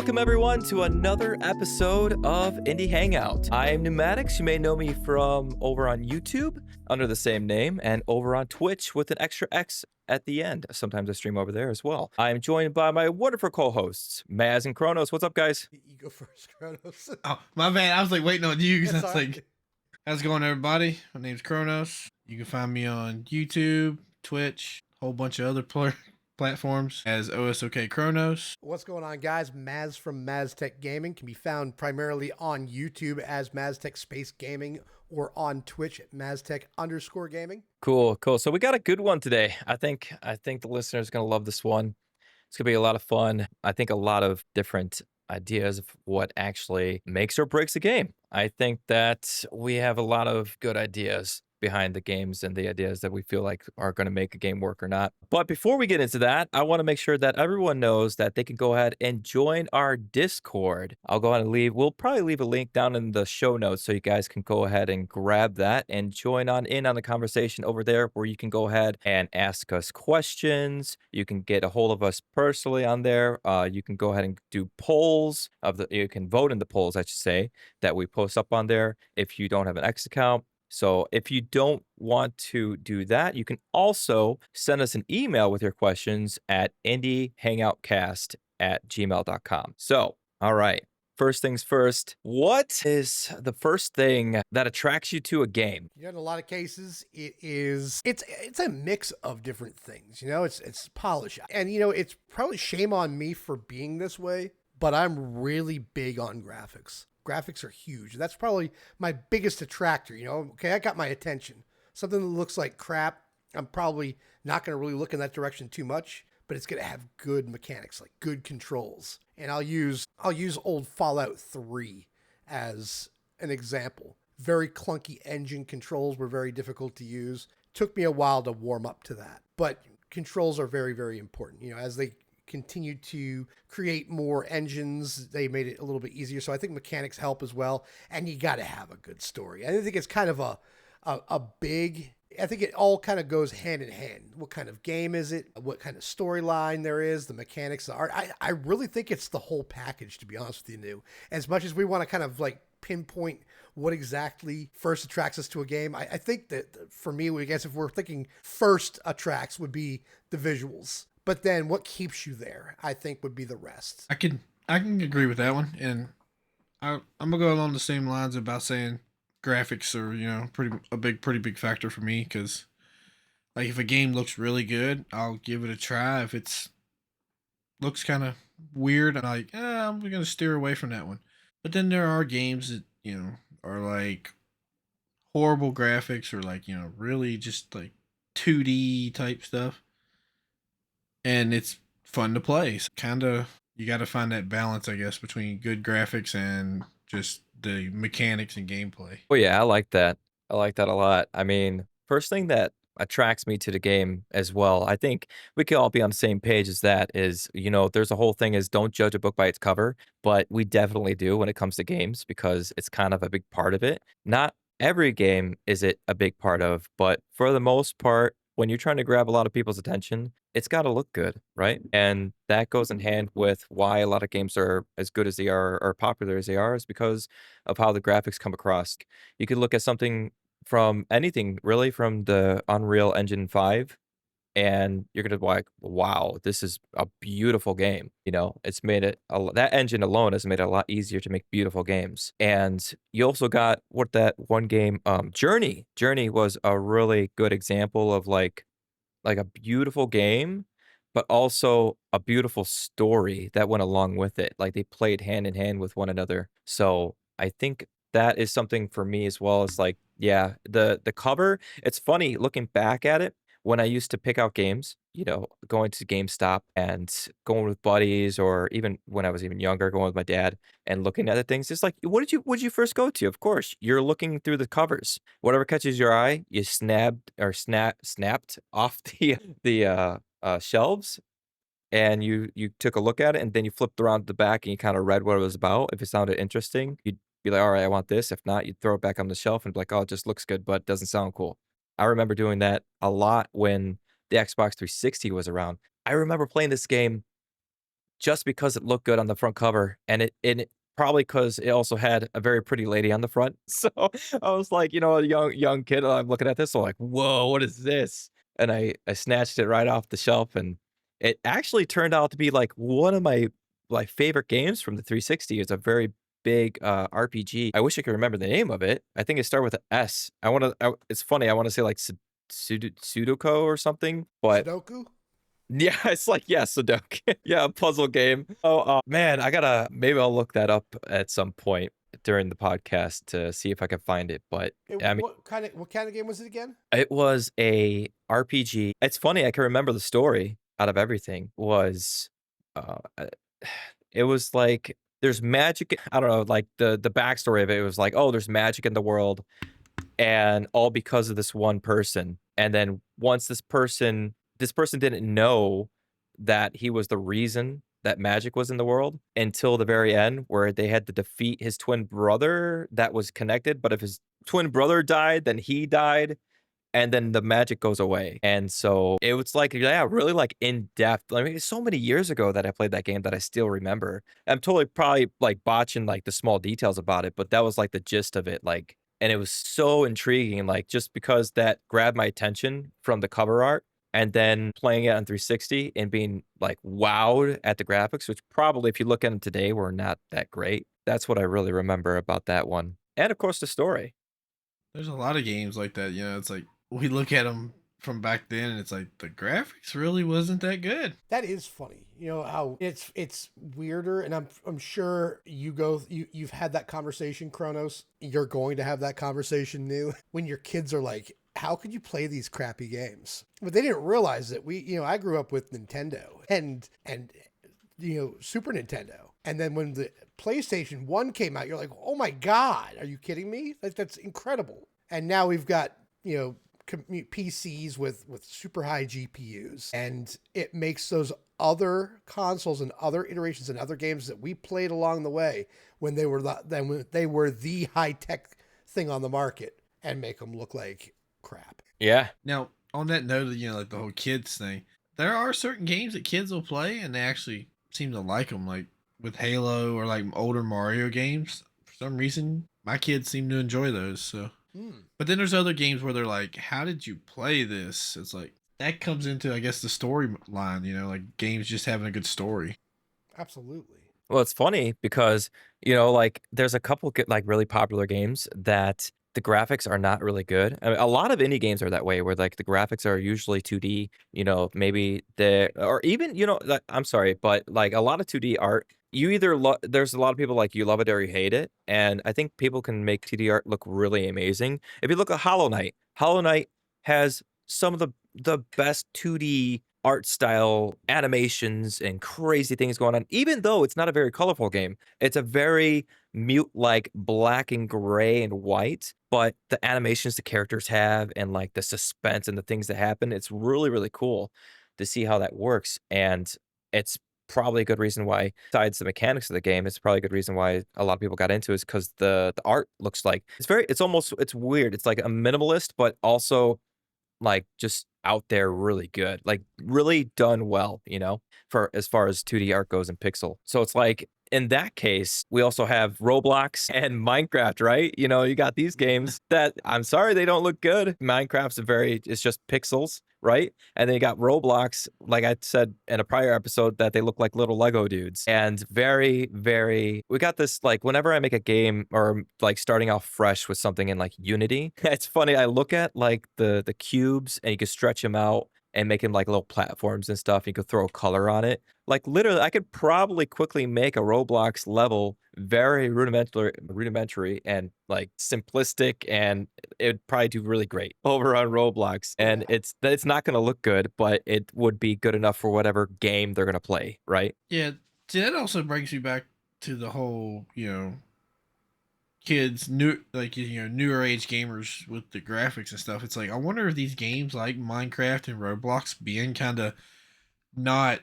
Welcome everyone to another episode of Indie Hangout. I am Pneumatics. You may know me from over on YouTube under the same name and over on Twitch with an extra X at the end. Sometimes I stream over there as well. I am joined by my wonderful co-hosts, Maz and Kronos. What's up, guys? You go first, Kronos. Oh, my bad. I was like waiting on you because It's I was all like, how's it going, everybody? My name's Kronos. You can find me on YouTube, Twitch, a whole bunch of other platforms as OSOK Kronos. What's going on, guys? Maz from Maztech Gaming can be found primarily on YouTube as Maztech Space Gaming or on Twitch at Maztech_gaming. Cool. So we got a good one today. I think the listeners are gonna love this one. It's gonna be a lot of fun. I think a lot of different ideas of what actually makes or breaks a game. I think that we have a lot of good ideas behind the games and the ideas that we feel like are going to make a game work or not. But before we get into that, I want to make sure that everyone knows that they can go ahead and join our Discord. I'll go ahead and we'll probably leave a link down in the show notes so you guys can go ahead and grab that and join in on the conversation over there, where you can go ahead and ask us questions. You can get a hold of us personally on there. You can go ahead and do polls you can vote in the polls, I should say, that we post up on there if you don't have an X account. So if you don't want to do that, you can also send us an email with your questions at indiehangoutcast@gmail.com. So, all right. First things first, what is the first thing that attracts you to a game? In a lot of cases, it's a mix of different things. It's polish. And it's probably shame on me for being this way, but I'm really big on graphics. Graphics are huge. That's probably my biggest attractor. Okay, I got my attention. Something that looks like crap, I'm probably not going to really look in that direction too much, but it's going to have good mechanics, like good controls. And I'll use old Fallout 3 as an example. Very clunky engine controls were very difficult to use. Took me a while to warm up to that. But controls are very, very important. As they continued to create more engines, they made it a little bit easier. So I think mechanics help as well. And you got to have a good story. I think it's kind of I think it all kind of goes hand in hand. What kind of game is it? What kind of storyline there is? The mechanics, the art. I really think it's the whole package, to be honest with you, As much as we want to kind of like pinpoint what exactly first attracts us to a game, I think that for me, I guess if we're thinking first attracts would be the visuals. But then what keeps you there, I think, would be the rest. I can agree with that one, and I'm gonna go along the same lines about saying graphics are pretty big factor for me, because like if a game looks really good, I'll give it a try. If it's looks kind of weird, I'm gonna steer away from that one. But then there are games that are like horrible graphics, or like really just like 2D type stuff, and it's fun to play. So you got to find that balance, I guess, between good graphics and just the mechanics and gameplay. Oh yeah, I like that. I like that a lot. I mean, first thing that attracts me to the game as well, I think we can all be on the same page as that is, there's a whole thing is don't judge a book by its cover, but we definitely do when it comes to games because it's kind of a big part of it. Not every game is it a big part of, but for the most part, when you're trying to grab a lot of people's attention, it's got to look good, right? And that goes in hand with why a lot of games are as good as they are or popular as they are, is because of how the graphics come across. You could look at something from anything, really, from the Unreal Engine 5, and you're going to be like, wow, this is a beautiful game. It's made it, that engine alone has made it a lot easier to make beautiful games. And you also got that one game, Journey. Journey was a really good example of like a beautiful game, but also a beautiful story that went along with it. Like they played hand in hand with one another. So I think that is something for me as well. As like, yeah, the cover, it's funny looking back at it. When I used to pick out games, going to GameStop and going with buddies, or even when I was even younger, going with my dad and looking at the things, it's like, what did you first go to? Of course, you're looking through the covers. Whatever catches your eye, you snapped off the shelves, and you took a look at it, and then you flipped around to the back and you kind of read what it was about. If it sounded interesting, you'd be like, all right, I want this. If not, you'd throw it back on the shelf and be like, oh, it just looks good, but doesn't sound cool. I remember doing that a lot when the Xbox 360 was around. I remember playing this game just because it looked good on the front cover, and it probably because it also had a very pretty lady on the front. So I was like, a young kid, I'm looking at this, I'm like, "Whoa, what is this?" And I snatched it right off the shelf, and it actually turned out to be, like, one of my, like, favorite games from the 360. It's a very big, RPG. I wish I could remember the name of it. I think it started with a S. It's funny, I wanna say, like, Sudoku or something, but Sudoku? yeah, it's like, yeah, Sudoku. Yeah, a puzzle game. Oh, man, maybe I'll look that up at some point during the podcast to see if I can find it, but, I mean, What kind of game was it again? it was a RPG. It's funny, I can remember the story out of everything was, uh, it was like, there's magic. I don't know, like, the backstory of it was like, "Oh, there's magic in the world, and all because of this one person." And then once this person didn't know that he was the reason that magic was in the world until the very end, where they had to defeat his twin brother that was connected, but if his twin brother died, then he died, and then the magic goes away. And so it was like, yeah, really like in depth. I mean, it's so many years ago that I played that game that I still remember. I'm totally probably like botching like the small details about it, but that was like the gist of it. Like, and it was so intriguing, like just because that grabbed my attention from the cover art and then playing it on 360 and being like wowed at the graphics, which probably if you look at them today were not that great. That's what I really remember about that one. And of course the story. There's a lot of games like that. It's like we look at them from back then, and it's like the graphics really wasn't that good. That is funny. You know how it's weirder, and I'm sure you've had that conversation, Kronos. You're going to have that conversation new when your kids are like, "How could you play these crappy games?" But they didn't realize that I grew up with Nintendo and Super Nintendo, and then when the PlayStation 1 came out, you're like, "Oh my God, are you kidding me? That's incredible." And now we've got PCs with super high GPUs, and it makes those other consoles and other iterations and other games that we played along the way when they were the high tech thing on the market, and make them look like crap. Yeah. Now, on that note of like the whole kids thing, there are certain games that kids will play and they actually seem to like them, like with Halo or like older Mario games. For some reason, my kids seem to enjoy those. So, Hmm. but then there's other games where they're like, "How did you play this?" It's like that comes into, I guess, the storyline. Like games just having a good story. Absolutely. Well, it's funny because, like there's a couple like really popular games that the graphics are not really good. I mean, a lot of indie games are that way where like the graphics are usually 2D, maybe or even, like, I'm sorry, but like a lot of 2D art, there's a lot of people like you love it or you hate it. And I think people can make 2D art look really amazing. If you look at Hollow Knight has some of the best 2D art style animations and crazy things going on, even though it's not a very colorful game. It's a very mute, like black and gray and white, but the animations the characters have and like the suspense and the things that happen, it's really, really cool to see how that works. And it's probably a good reason why, besides the mechanics of the game, it's probably a good reason why a lot of people got into it is because the art looks like it's weird. It's like a minimalist, but also like, just out there really good, like, really done well, for as far as 2D art goes in pixel. So it's like, in that case, we also have Roblox and Minecraft, right? You got these games that I'm sorry they don't look good. It's just pixels, right? And then you got Roblox, like I said in a prior episode, that they look like little Lego dudes. And very, very we got this, like, whenever I make a game or, like, starting off fresh with something in, like, Unity, it's funny, I look at, like, the cubes, and you can stretch them out and make them like little platforms and stuff. You could throw color on it. Like, literally, I could probably quickly make a Roblox level very rudimentary and, like, simplistic, and it'd probably do really great over on Roblox. And Yeah. it's not gonna look good, but it would be good enough for whatever game they're gonna play, right? Yeah, see, that also brings me back to the whole, kids new like newer age gamers with the graphics and stuff. It's like I wonder if these games like Minecraft and Roblox being kind of not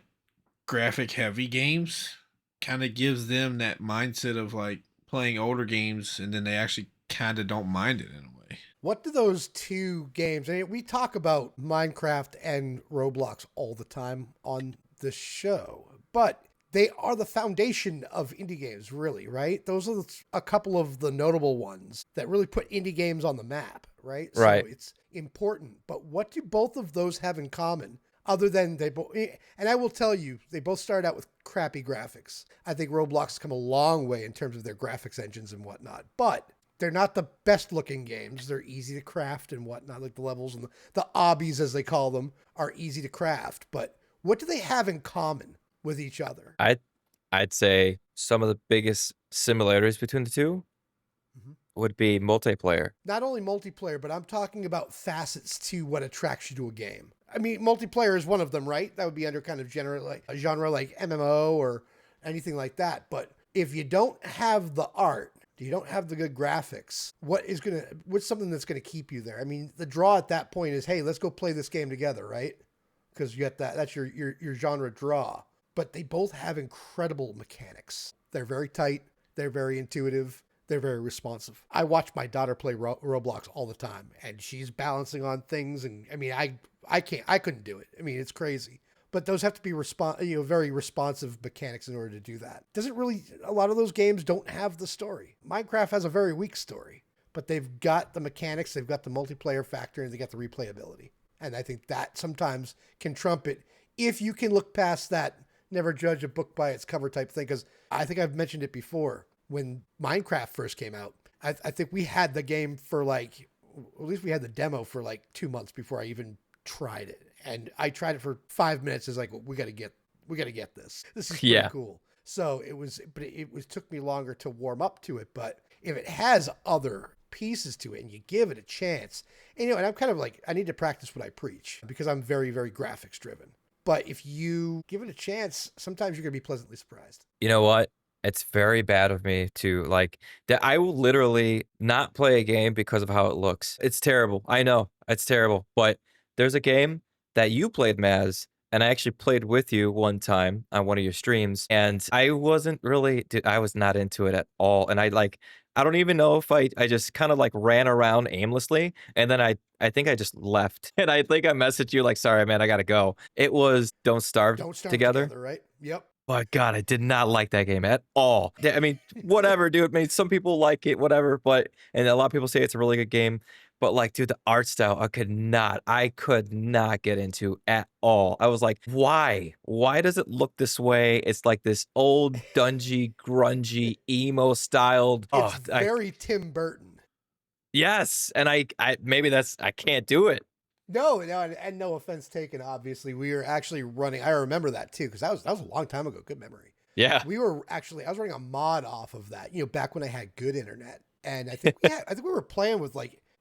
graphic heavy games kind of gives them that mindset of like playing older games, and then they actually kind of don't mind it in a way. What do those two games? I mean, we talk about Minecraft and Roblox all the time on the show, but they are the foundation of indie games, really, right? Those are a couple of the notable ones that really put indie games on the map, right? So Right. it's important. But what do both of those have in common? Other than they both, and I will tell you, they both started out with crappy graphics. I think Roblox has come a long way in terms of their graphics engines and whatnot, but they're not the best looking games. They're easy to craft and whatnot, like the levels and the obbies, as they call them, are easy to craft. But what do they have in common with each other? I'd say some of the biggest similarities between the two Mhm. would be multiplayer. Not only multiplayer, but I'm talking about facets to what attracts you to a game. I mean, multiplayer is one of them, right? That would be under kind of general like a genre like MMO or anything like that. But if you don't have the art, you don't have the good graphics, what's something that's gonna keep you there? I mean, the draw at that point is, hey, let's go play this game together, right? Because you got that's your genre draw. But they both have incredible mechanics. They're very tight, they're very intuitive, they're very responsive. I watch my daughter play Roblox all the time, and she's balancing on things. And I mean, I couldn't do it. I mean, it's crazy. But those have to be very responsive mechanics in order to do that. Doesn't really a lot of those games don't have the story. Minecraft has a very weak story, but they've got the mechanics, they've got the multiplayer factor, and they got the replayability. And I think that sometimes can trump it if you can look past that never judge a book by its cover type thing. Because I think I've mentioned it before. When Minecraft first came out, I think we had the game for like, at least we had the demo for like 2 months before I even tried it. And I tried it for 5 minutes. It's like, well, we got to get this. This is pretty Yeah. cool. So it took me longer to warm up to it. But if it has other pieces to it and you give it a chance, and I'm kind of like, I need to practice what I preach because I'm very, very graphics driven. But if you give it a chance, sometimes you're going to be pleasantly surprised. You know what? It's very bad of me to like that I will literally not play a game because of how it looks. It's terrible. I know. It's terrible. But there's a game that you played, Maz, and I actually played with you one time on one of your streams, and I wasn't really dude, I was not into it at all. And I don't even know if I just kind of like ran around aimlessly, and then I think I just left. And I think I messaged you like, sorry man, I gotta go. It was Don't Starve Don't Starve Together. Together, right? Yep. My God, I did not like that game at all. I mean, whatever, dude. I mean, some people like it, whatever, and a lot of people say it's a really good game, but like, dude, the art style, I could not get into at all. I was like, why? Why does it look this way? It's like this old, dungy, grungy, emo styled. It's very Tim Burton. Yes, and I maybe I can't do it. No, and no offense taken. Obviously, we were actually running. I remember that too because that was a long time ago. Good memory. Yeah. I was running a mod off of that. Back when I had good internet, and I think we were playing with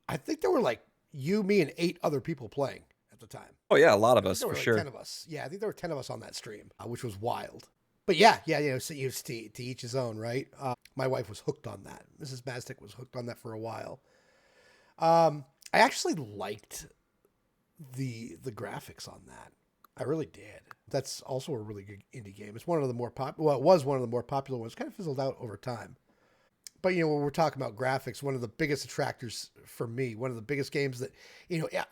I think there were like you, me, and 8 other people playing at the time. Oh yeah, a lot of I think us there for were like sure. 10 of us. Yeah, I think there were 10 of us on that stream, which was wild. But yeah, so to each his own, right? My wife was hooked on that. Mrs. Maztic was hooked on that for a while. I actually liked the graphics on that. I really did. That's also a really good indie game. It's one of the more well, it was one of the more popular ones. Kind of fizzled out over time. But when we're talking about graphics, one of the biggest attractors for me, one of the biggest games that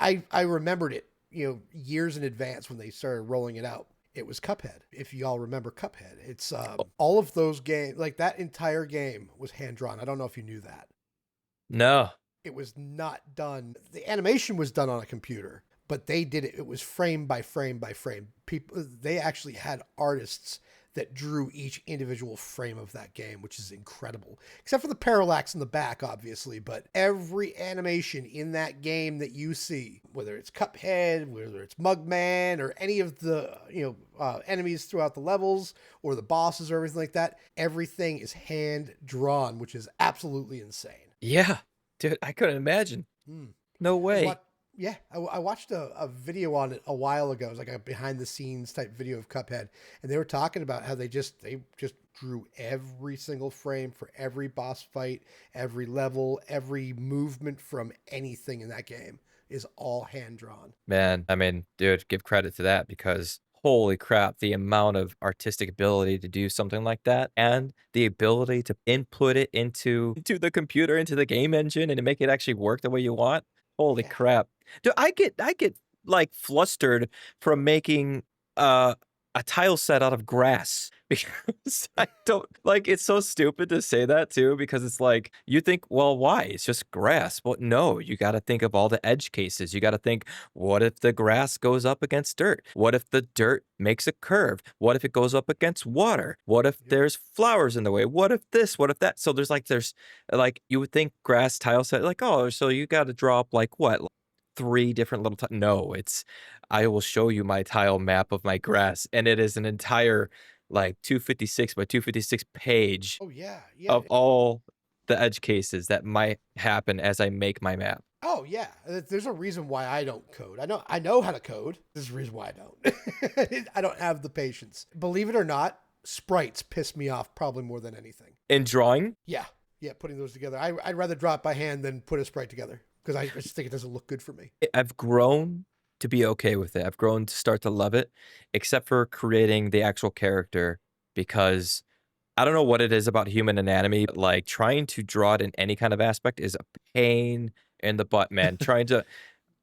I remembered it years in advance when they started rolling it out. It was Cuphead. If you all remember Cuphead, it's all of those games, like that entire game was hand drawn. I don't know if you knew that. No. It was not done. The animation was done on a computer, but they did it. It was frame by frame by frame. They actually had artists that drew each individual frame of that game, which is incredible. Except for the parallax in the back, obviously, but every animation in that game that you see, whether it's Cuphead, whether it's Mugman, or any of the enemies throughout the levels, or the bosses or everything like that, everything is hand drawn, which is absolutely insane. Yeah. Dude, I couldn't imagine. No way. I watched a video on it a while ago. It was like a behind the scenes type video of Cuphead, and they were talking about how they just drew every single frame for every boss fight, every level, every movement from anything in that game is all hand drawn. Man, I mean, dude, give credit to that because holy crap, the amount of artistic ability to do something like that and the ability to input it into the computer, into the game engine and to make it actually work the way you want. Holy Yeah. crap. Dude, I get like flustered from making a tile set out of grass because I don't like it's so stupid to say that too because it's like you think, well, why? It's just grass. Well, no, you got to think of all the edge cases. You got to think, what if the grass goes up against dirt? What if the dirt makes a curve? What if it goes up against water? What if Yep. there's flowers in the way? What if this? What if that? So there's like you would think grass tile set like, oh, so you got to draw up like what? Three different little no, it's I will show you my tile map of my grass, and it is an entire, like, 256 by 256 page Oh yeah, yeah. of all the edge cases that might happen as I make my map. Oh yeah. There's a reason why I don't code. I know how to code. There's a reason why I don't. I don't have the patience. Believe it or not, sprites piss me off probably more than anything. In drawing, Yeah, yeah. Putting those together, I'd rather draw it by hand than put a sprite together because I just think it doesn't look good for me. I've grown to be okay with it. I've grown to start to love it, except for creating the actual character because I don't know what it is about human anatomy, but, like, trying to draw it in any kind of aspect is a pain in the butt, man. Trying to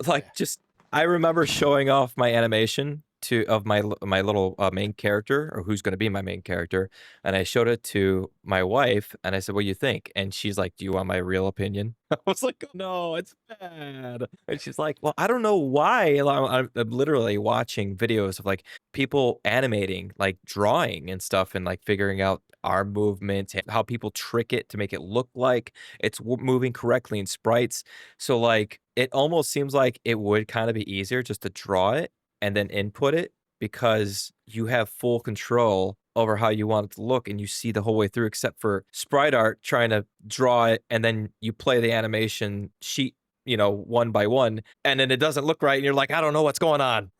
Yeah. like, just I remember showing off my animation to of my little, main character, or who's gonna be my main character, and I showed it to my wife, and I said, "What do you think?" And she's like, "Do you want my real opinion?" I was like, "Oh, no, it's bad." And she's like, "Well, I don't know why." I'm literally watching videos of, like, people animating, like, drawing and stuff and, like, figuring out arm movement, how people trick it to make it look like it's moving correctly in sprites. So, like, it almost seems like it would kinda be easier just to draw it and then input it because you have full control over how you want it to look and you see the whole way through except for sprite art trying to draw it and then you play the animation sheet, one by one, and then it doesn't look right and you're like, "I don't know what's going on."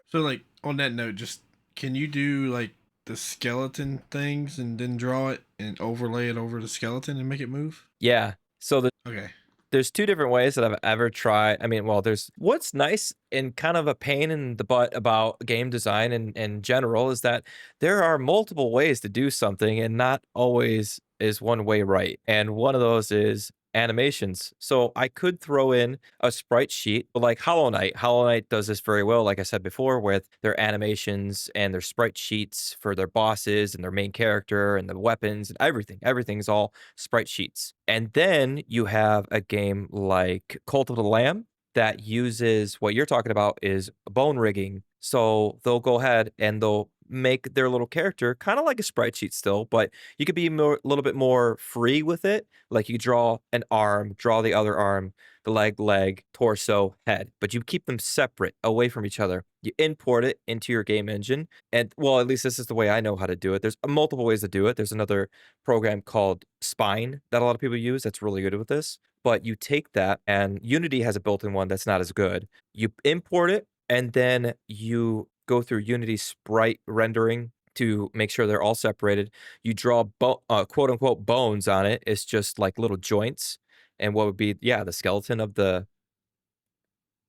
So like on that note, just can you do like the skeleton things and then draw it and overlay it over the skeleton and make it move? Yeah. So Okay. there's 2 different ways that I've ever tried. I mean, well, there's what's nice and kind of a pain in the butt about game design in general is that there are multiple ways to do something and not always is one way right. And one of those is animations. So I could throw in a sprite sheet, but like Hollow Knight. Hollow Knight does this very well, like I said before, with their animations and their sprite sheets for their bosses and their main character and the weapons and everything. Everything's all sprite sheets. And then you have a game like Cult of the Lamb that uses what you're talking about is bone rigging. So they'll go ahead and they'll make their little character kind of like a sprite sheet still, but you could be a little bit more free with it. Like you draw an arm, draw the other arm, the leg, torso, head, but you keep them separate away from each other. You import it into your game engine. And well, at least this is the way I know how to do it. There's multiple ways to do it. There's another program called Spine that a lot of people use that's really good with this. But you take that, and Unity has a built in one that's not as good. You import it, and then you go through Unity sprite rendering to make sure they're all separated. You draw quote unquote bones on it. It's just like little joints and what would be, yeah, the skeleton of the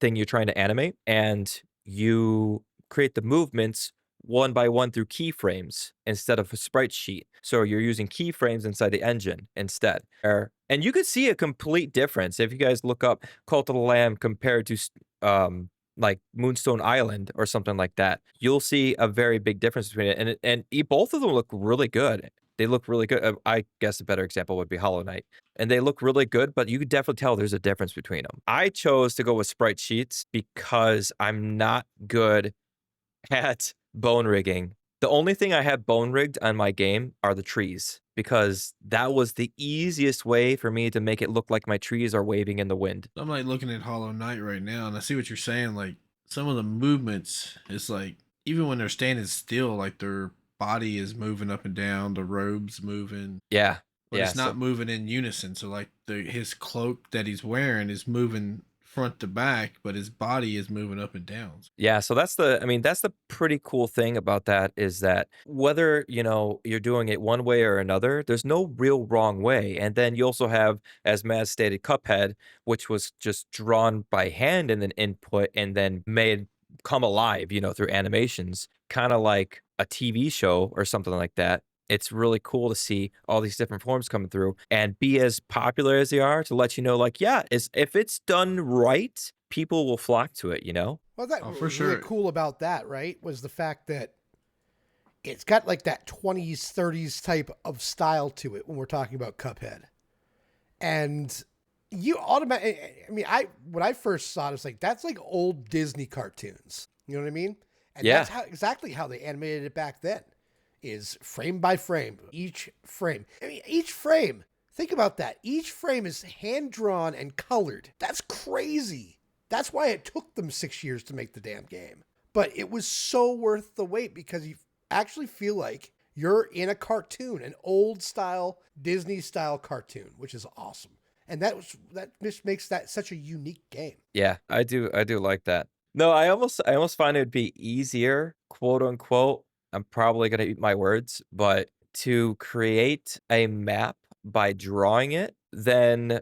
thing you're trying to animate, and you create the movements one by one through keyframes instead of a sprite sheet. So you're using keyframes inside the engine instead. And you could see a complete difference if you guys look up Cult of the Lamb compared to like Moonstone Island or something like that. You'll see a very big difference between it, both of them look really good. They look really good. I guess a better example would be Hollow Knight, and they look really good, but you could definitely tell there's a difference between them. I chose to go with sprite sheets because I'm not good at bone rigging. The only thing I have bone rigged on my game are the trees because that was the easiest way for me to make it look like my trees are waving in the wind. I'm like looking at Hollow Knight right now, and I see what you're saying. Like some of the movements, it's like even when they're standing still, like their body is moving up and down, the robes moving, Yeah. but Yeah. it's not moving in unison. So like his cloak that he's wearing is moving front to back, but his body is moving up and down. Yeah, so that's the pretty cool thing about that is that whether, you're doing it one way or another, there's no real wrong way. And then you also have, as Maz stated, Cuphead, which was just drawn by hand and then input and then made come alive, through animations, kind of like a TV show or something like that. It's really cool to see all these different forms coming through and be as popular as they are to let you know, like, yeah, if it's done right, people will flock to it, Well, that Oh, what for was really sure. cool about that, right, was the fact that it's got like that 20s, 30s type of style to it when we're talking about Cuphead. And you automatically, I mean, when I first saw it, it's like, that's like old Disney cartoons. You know what I mean? And Yeah. that's exactly how they animated it back then, is frame by frame, each frame. I mean, each frame, think about that. Each frame is hand drawn and colored. That's crazy. That's why it took them 6 years to make the damn game. But it was so worth the wait because you actually feel like you're in a cartoon, an old style, Disney style cartoon, which is awesome. And that just makes that such a unique game. Yeah, I do like that. No, I almost find it would be easier, quote unquote. I'm probably gonna eat my words, but to create a map by drawing it than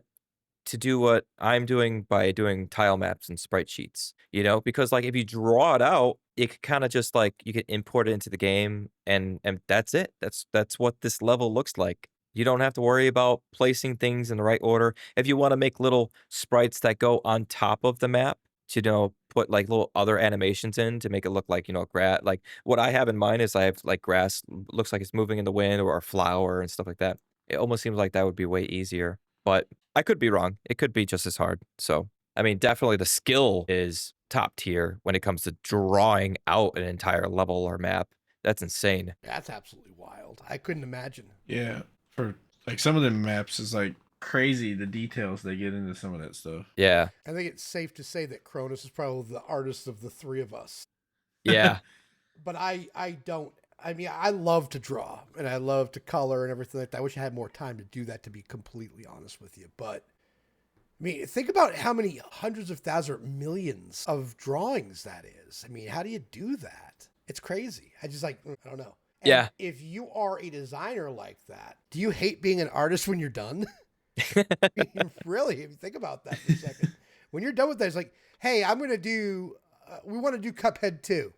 to do what I'm doing by doing tile maps and sprite sheets, because like if you draw it out, it could kind of just like you could import it into the game and that's it. That's what this level looks like. You don't have to worry about placing things in the right order. If you want to make little sprites that go on top of the map to put like little other animations in to make it look like, grass. Like what I have in mind is I have like grass looks like it's moving in the wind or a flower and stuff like that. It almost seems like that would be way easier. But I could be wrong. It could be just as hard. So, I mean, definitely the skill is top tier when it comes to drawing out an entire level or map. That's insane. That's absolutely wild. I couldn't imagine. Yeah, for like some of the maps is like crazy the details they get into some of that stuff. Yeah. I think it's safe to say that Cronus is probably the artist of the three of us. Yeah. But I don't. I mean, I love to draw and I love to color and everything like that. I wish I had more time to do that, to be completely honest with you. But I mean, think about how many hundreds of thousands or millions of drawings that is. I mean, how do you do that? It's crazy. I just like, I don't know. And Yeah. if you are a designer like that, do you hate being an artist when you're done? Really, if you think about that for a second. When you're done with that, it's like, hey, I'm going to do, we want to do Cuphead 2.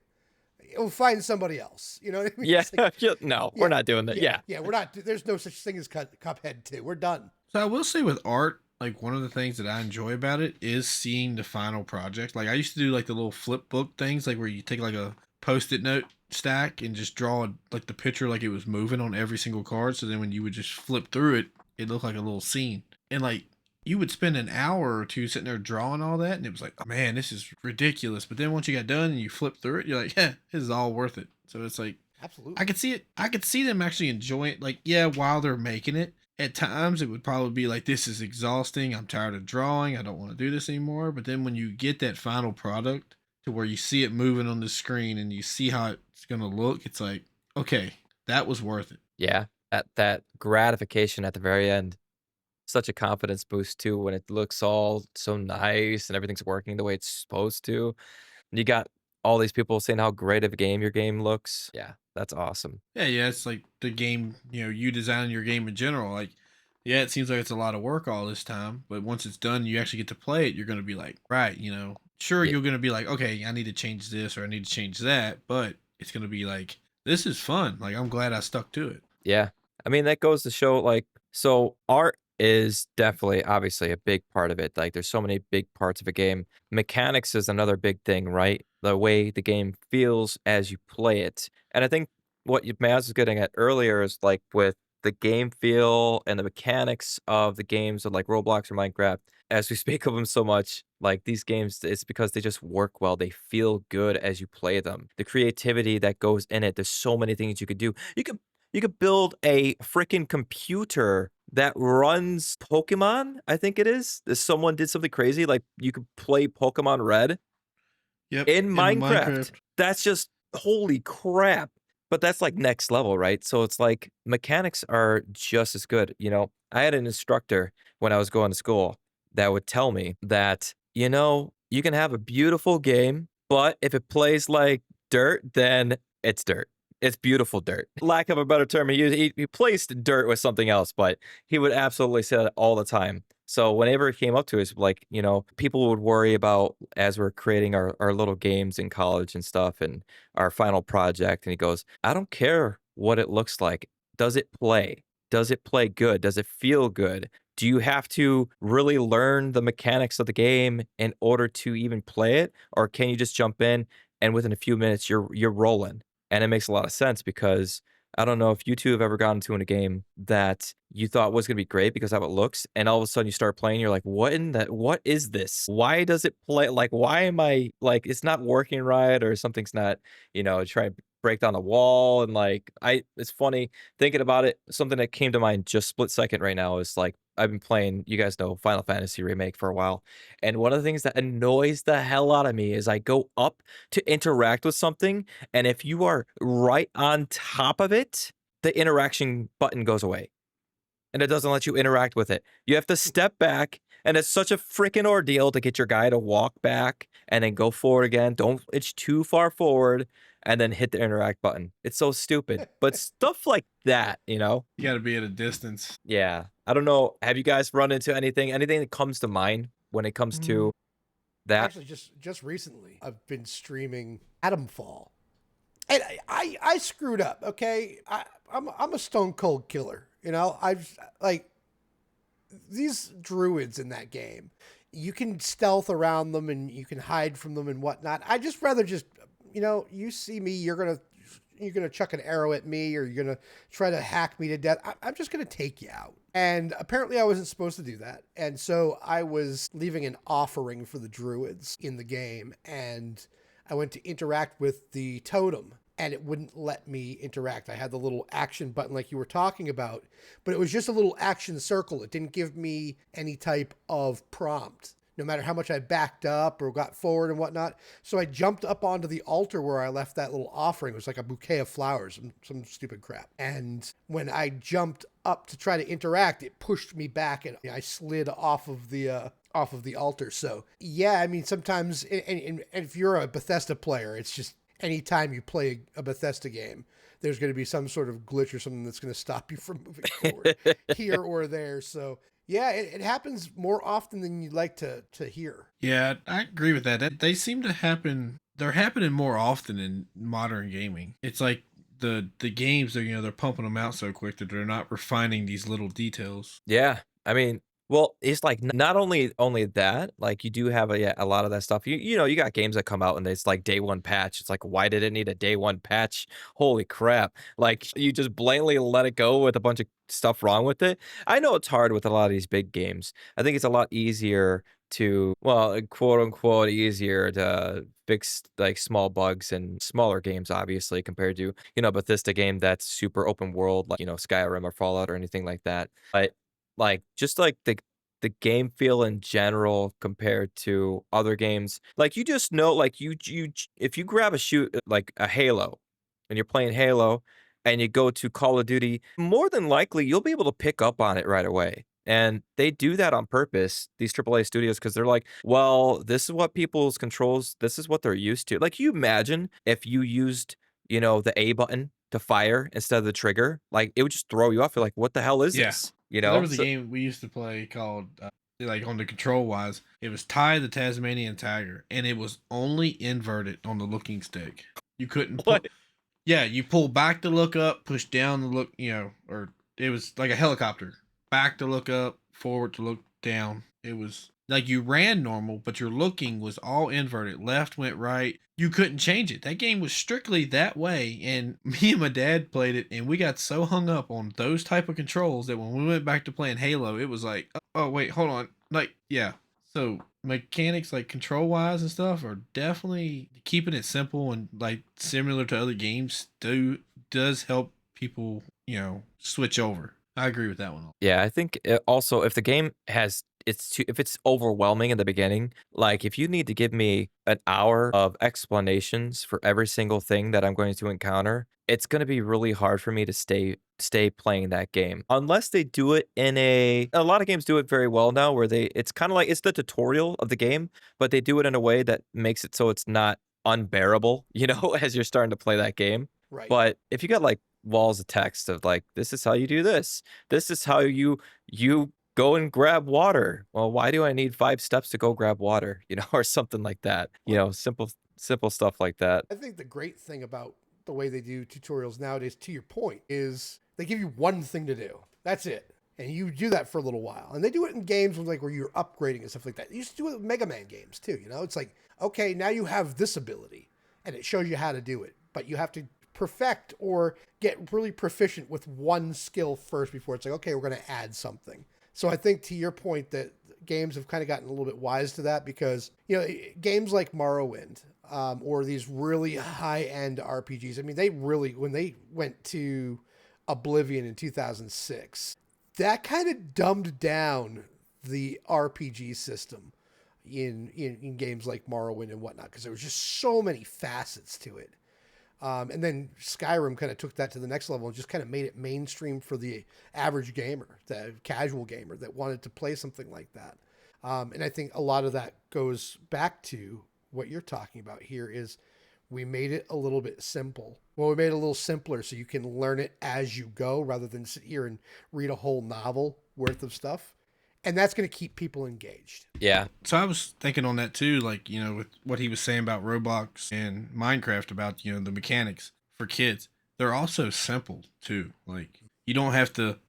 We'll find somebody else. You know what I mean? Yeah. Like, No, we're not doing that. Yeah. we're not. There's no such thing as Cuphead 2. We're done. So I will say with art, like one of the things that I enjoy about it is seeing the final project. Like I used to do like the little flip book things, like where you take like a post-it note stack and just draw like the picture like it was moving on every single card. So then when you would just flip through it, it looked like a little scene. And like you would spend an hour or two sitting there drawing all that, and it was like, oh, man, this is ridiculous. But then once you got done and you flip through it, you're like, yeah, this is all worth it. So it's like, Absolutely. I could see it. I could see them actually enjoying it. Like, yeah, while they're making it, at times it would probably be like, this is exhausting. I'm tired of drawing. I don't want to do this anymore. But then when you get that final product to where you see it moving on the screen and you see how it's going to look, it's like, okay, that was worth it. Yeah. At that gratification at the very end. Such a confidence boost too when it looks all so nice and everything's working the way it's supposed to. And you got all these people saying how great of a game your game looks. Yeah, that's awesome. Yeah, it's like the game, you designing your game in general. Like, yeah, it seems like it's a lot of work all this time, but once it's done, you actually get to play it. You're going to be like, right, sure, Yeah. you're going to be like, okay, I need to change this or I need to change that, but it's going to be like, this is fun. Like, I'm glad I stuck to it. Yeah. I mean, that goes to show like, so art is definitely obviously a big part of it. Like there's so many big parts of a game. Mechanics is another big thing, right? The way the game feels as you play it. And I think what Maz was getting at earlier is like with the game feel and the mechanics of the games of like Roblox or Minecraft, as we speak of them so much, like these games, it's because they just work well. They feel good as you play them. The creativity that goes in it, there's so many things you could do. You could build a freaking computer that runs Pokemon, I think it is. If someone did something crazy, like you could play Pokemon Red Yep. in In Minecraft. Minecraft. That's just holy crap. But that's like next level, right? So it's like mechanics are just as good. I had an instructor when I was going to school that would tell me that, you can have a beautiful game, but if it plays like dirt, then it's dirt. It's beautiful dirt. Lack of a better term, he placed dirt with something else, but he would absolutely say that all the time. So whenever it came up to us, like, people would worry about as we're creating our little games in college and stuff and our final project. And he goes, I don't care what it looks like. Does it play? Does it play good? Does it feel good? Do you have to really learn the mechanics of the game in order to even play it? Or can you just jump in and within a few minutes you're rolling? And it makes a lot of sense because I don't know if you two have ever gotten into in a game that you thought was gonna be great because of how it looks, and all of a sudden you start playing, you're like, what is this? Why does it play like, why am I like, it's not working right or something's not, trying to break down the wall and like it's funny thinking about it. Something that came to mind just split second right now is like I've been playing, you guys know Final Fantasy Remake for a while. And one of the things that annoys the hell out of me is I go up to interact with something, and if you are right on top of it, the interaction button goes away and it doesn't let you interact with it. You have to step back, and it's such a freaking ordeal to get your guy to walk back and then go forward again. Don't it's too far forward and then hit the interact button. It's so stupid. But stuff like that, You got to be at a distance. Yeah. I don't know. Have you guys run into anything that comes to mind when it comes to that? Actually, just recently, I've been streaming Atomfall, and I screwed up. Okay, I'm a stone cold killer. I've like these druids in that game. You can stealth around them and you can hide from them and whatnot. I just rather just you see me, you're gonna chuck an arrow at me or you're gonna try to hack me to death. I'm just gonna take you out. And apparently I wasn't supposed to do that. And so I was leaving an offering for the druids in the game, and I went to interact with the totem and it wouldn't let me interact. I had the little action button like you were talking about, but it was just a little action circle. It didn't give me any type of prompt, no matter how much I backed up or got forward and whatnot. So I jumped up onto the altar where I left that little offering. It was like a bouquet of flowers and some stupid crap. And when I jumped up to try to interact, it pushed me back and I slid off of the altar. So yeah, I mean, sometimes, and if you're a Bethesda player, it's just anytime you play a Bethesda game, there's going to be some sort of glitch or something that's going to stop you from moving forward here or there. So yeah, it happens more often than you'd like to hear. Yeah, I agree with that. They seem to happen. They're happening more often in modern gaming. It's like the games they're pumping them out so quick that they're not refining these little details. Yeah. I mean, well, it's like not only that, like you do have a lot of that stuff. You got games that come out and it's like day one patch. It's like, why did it need a day one patch? Holy crap. Like you just blatantly let it go with a bunch of stuff wrong with it. I know it's hard with a lot of these big games. I think it's a lot easier to, well, quote unquote, easier to fix like small bugs and smaller games, obviously, compared to, Bethesda game that's super open world, like, Skyrim or Fallout or anything like that. But like, just like the game feel in general compared to other games, like, you just know, like, if you grab a shoot like a Halo, and you're playing Halo, and you go to Call of Duty, more than likely, you'll be able to pick up on it right away, and they do that on purpose, these AAA studios, because 'cause they're like, "Well, this is what people's controls this is what they're used to." Like, you imagine if you used, the A button to fire instead of the trigger, like, it would just throw you off. You're like, "What the hell is Yeah. this?" So there was a game we used to play called like on the control wise, it was Ty the Tasmanian Tiger, and it was only inverted on the looking stick. You couldn't pull. What? Yeah, you pull back to look up, push down to look, or it was like a helicopter. Back to look up, forward to look down. It was like you ran normal, but your looking was all inverted. Left went right. You couldn't change it. That game was strictly that way. And me and my dad played it, and we got so hung up on those type of controls that when we went back to playing Halo, it was like, oh wait, hold on. Like, yeah. So mechanics like control wise and stuff are definitely keeping it simple and like similar to other games does help people, switch over. I agree with that one. Yeah, I think also if the game has if it's overwhelming in the beginning, like if you need to give me an hour of explanations for every single thing that I'm going to encounter, it's going to be really hard for me to stay playing that game. Unless they do it in a lot of games do it very well now where it's kind of like it's the tutorial of the game, but they do it in a way that makes it so it's not unbearable, as you're starting to play that game. Right. But if you got like walls of text of like, this is how you do this. This is how you go and grab water. Well, why do I need 5 steps to go grab water? Or something like that. Simple stuff like that. I think the great thing about the way they do tutorials nowadays, to your point, is they give you one thing to do. That's it. And you do that for a little while. And they do it in games where you're upgrading and stuff like that. They used to do it with Mega Man games too, It's like, okay, now you have this ability. And it shows you how to do it. But you have to perfect or get really proficient with one skill first before it's like, okay, we're going to add something. So I think to your point that games have kind of gotten a little bit wise to that because, games like Morrowind, or these really high-end RPGs, I mean, they really, when they went to Oblivion in 2006, that kind of dumbed down the RPG system in games like Morrowind and whatnot, because there was just so many facets to it. And then Skyrim kind of took that to the next level and just kind of made it mainstream for the average gamer, the casual gamer that wanted to play something like that. And I think a lot of that goes back to what you're talking about here is we made it a little bit simple. Well, we made it a little simpler so you can learn it as you go rather than sit here and read a whole novel worth of stuff. And that's going to keep people engaged. Yeah. So I was thinking on that too, like, with what he was saying about Roblox and Minecraft about, the mechanics for kids. They're also simple too. Like, you don't have to,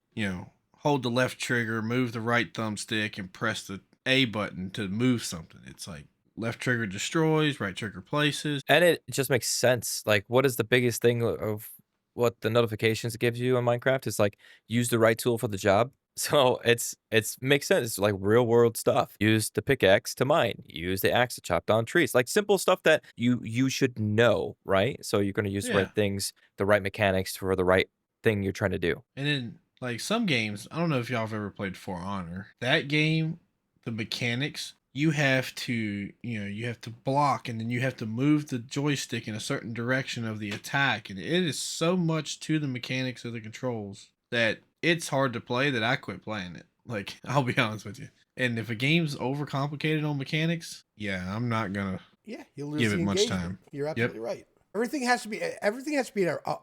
hold the left trigger, move the right thumbstick, and press the A button to move something. It's like left trigger destroys, right trigger places. And it just makes sense. Like, what is the biggest thing of what the notifications it gives you on Minecraft is like use the right tool for the job. So it's makes sense. It's like real world stuff. Use the pickaxe to mine. Use the axe to chop down trees. Like simple stuff that you should know, right? So you're gonna use the Yeah. right things, the right mechanics for the right thing you're trying to do. And then, like, some games, I don't know if y'all have ever played For Honor. That game, the mechanics, you have to, you have to block and then you have to move the joystick in a certain direction of the attack. And it is so much to the mechanics of the controls that it's hard to play that I quit playing it. Like, I'll be honest with you. And if a game's overcomplicated on mechanics, yeah, I'm not gonna Yeah, you'll lose give the it much engagement. time. You're Yep. absolutely right. Everything has to be in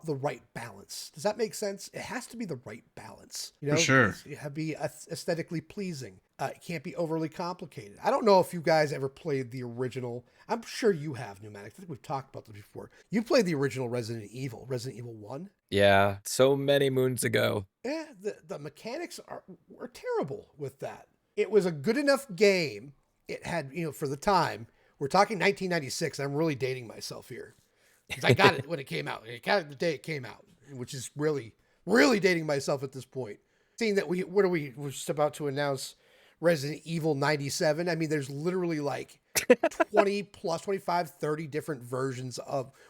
the right balance. Does that make sense? It has to be the right balance. For sure. It has to be aesthetically pleasing. It can't be overly complicated. I don't know if you guys ever played the original. I'm sure you have, Pneumatic. I think we've talked about this before. You played the original Resident Evil 1. Yeah, so many moons ago. Yeah, the mechanics were terrible with that. It was a good enough game. It had, for the time. We're talking 1996. I'm really dating myself here. Because I got it when it came out. I got it the day it came out, which is really, really dating myself at this point. Seeing that we're just about to announce Resident Evil 97. I mean, there's literally like 20 plus 25, 30 different versions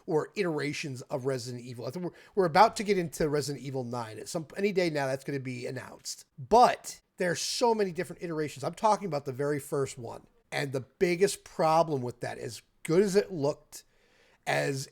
or iterations of Resident Evil. I think we're about to get into Resident Evil 9 any day now. That's going to be announced, but there's so many different iterations. I'm talking about the very first one. And the biggest problem with that, as good as it looked, as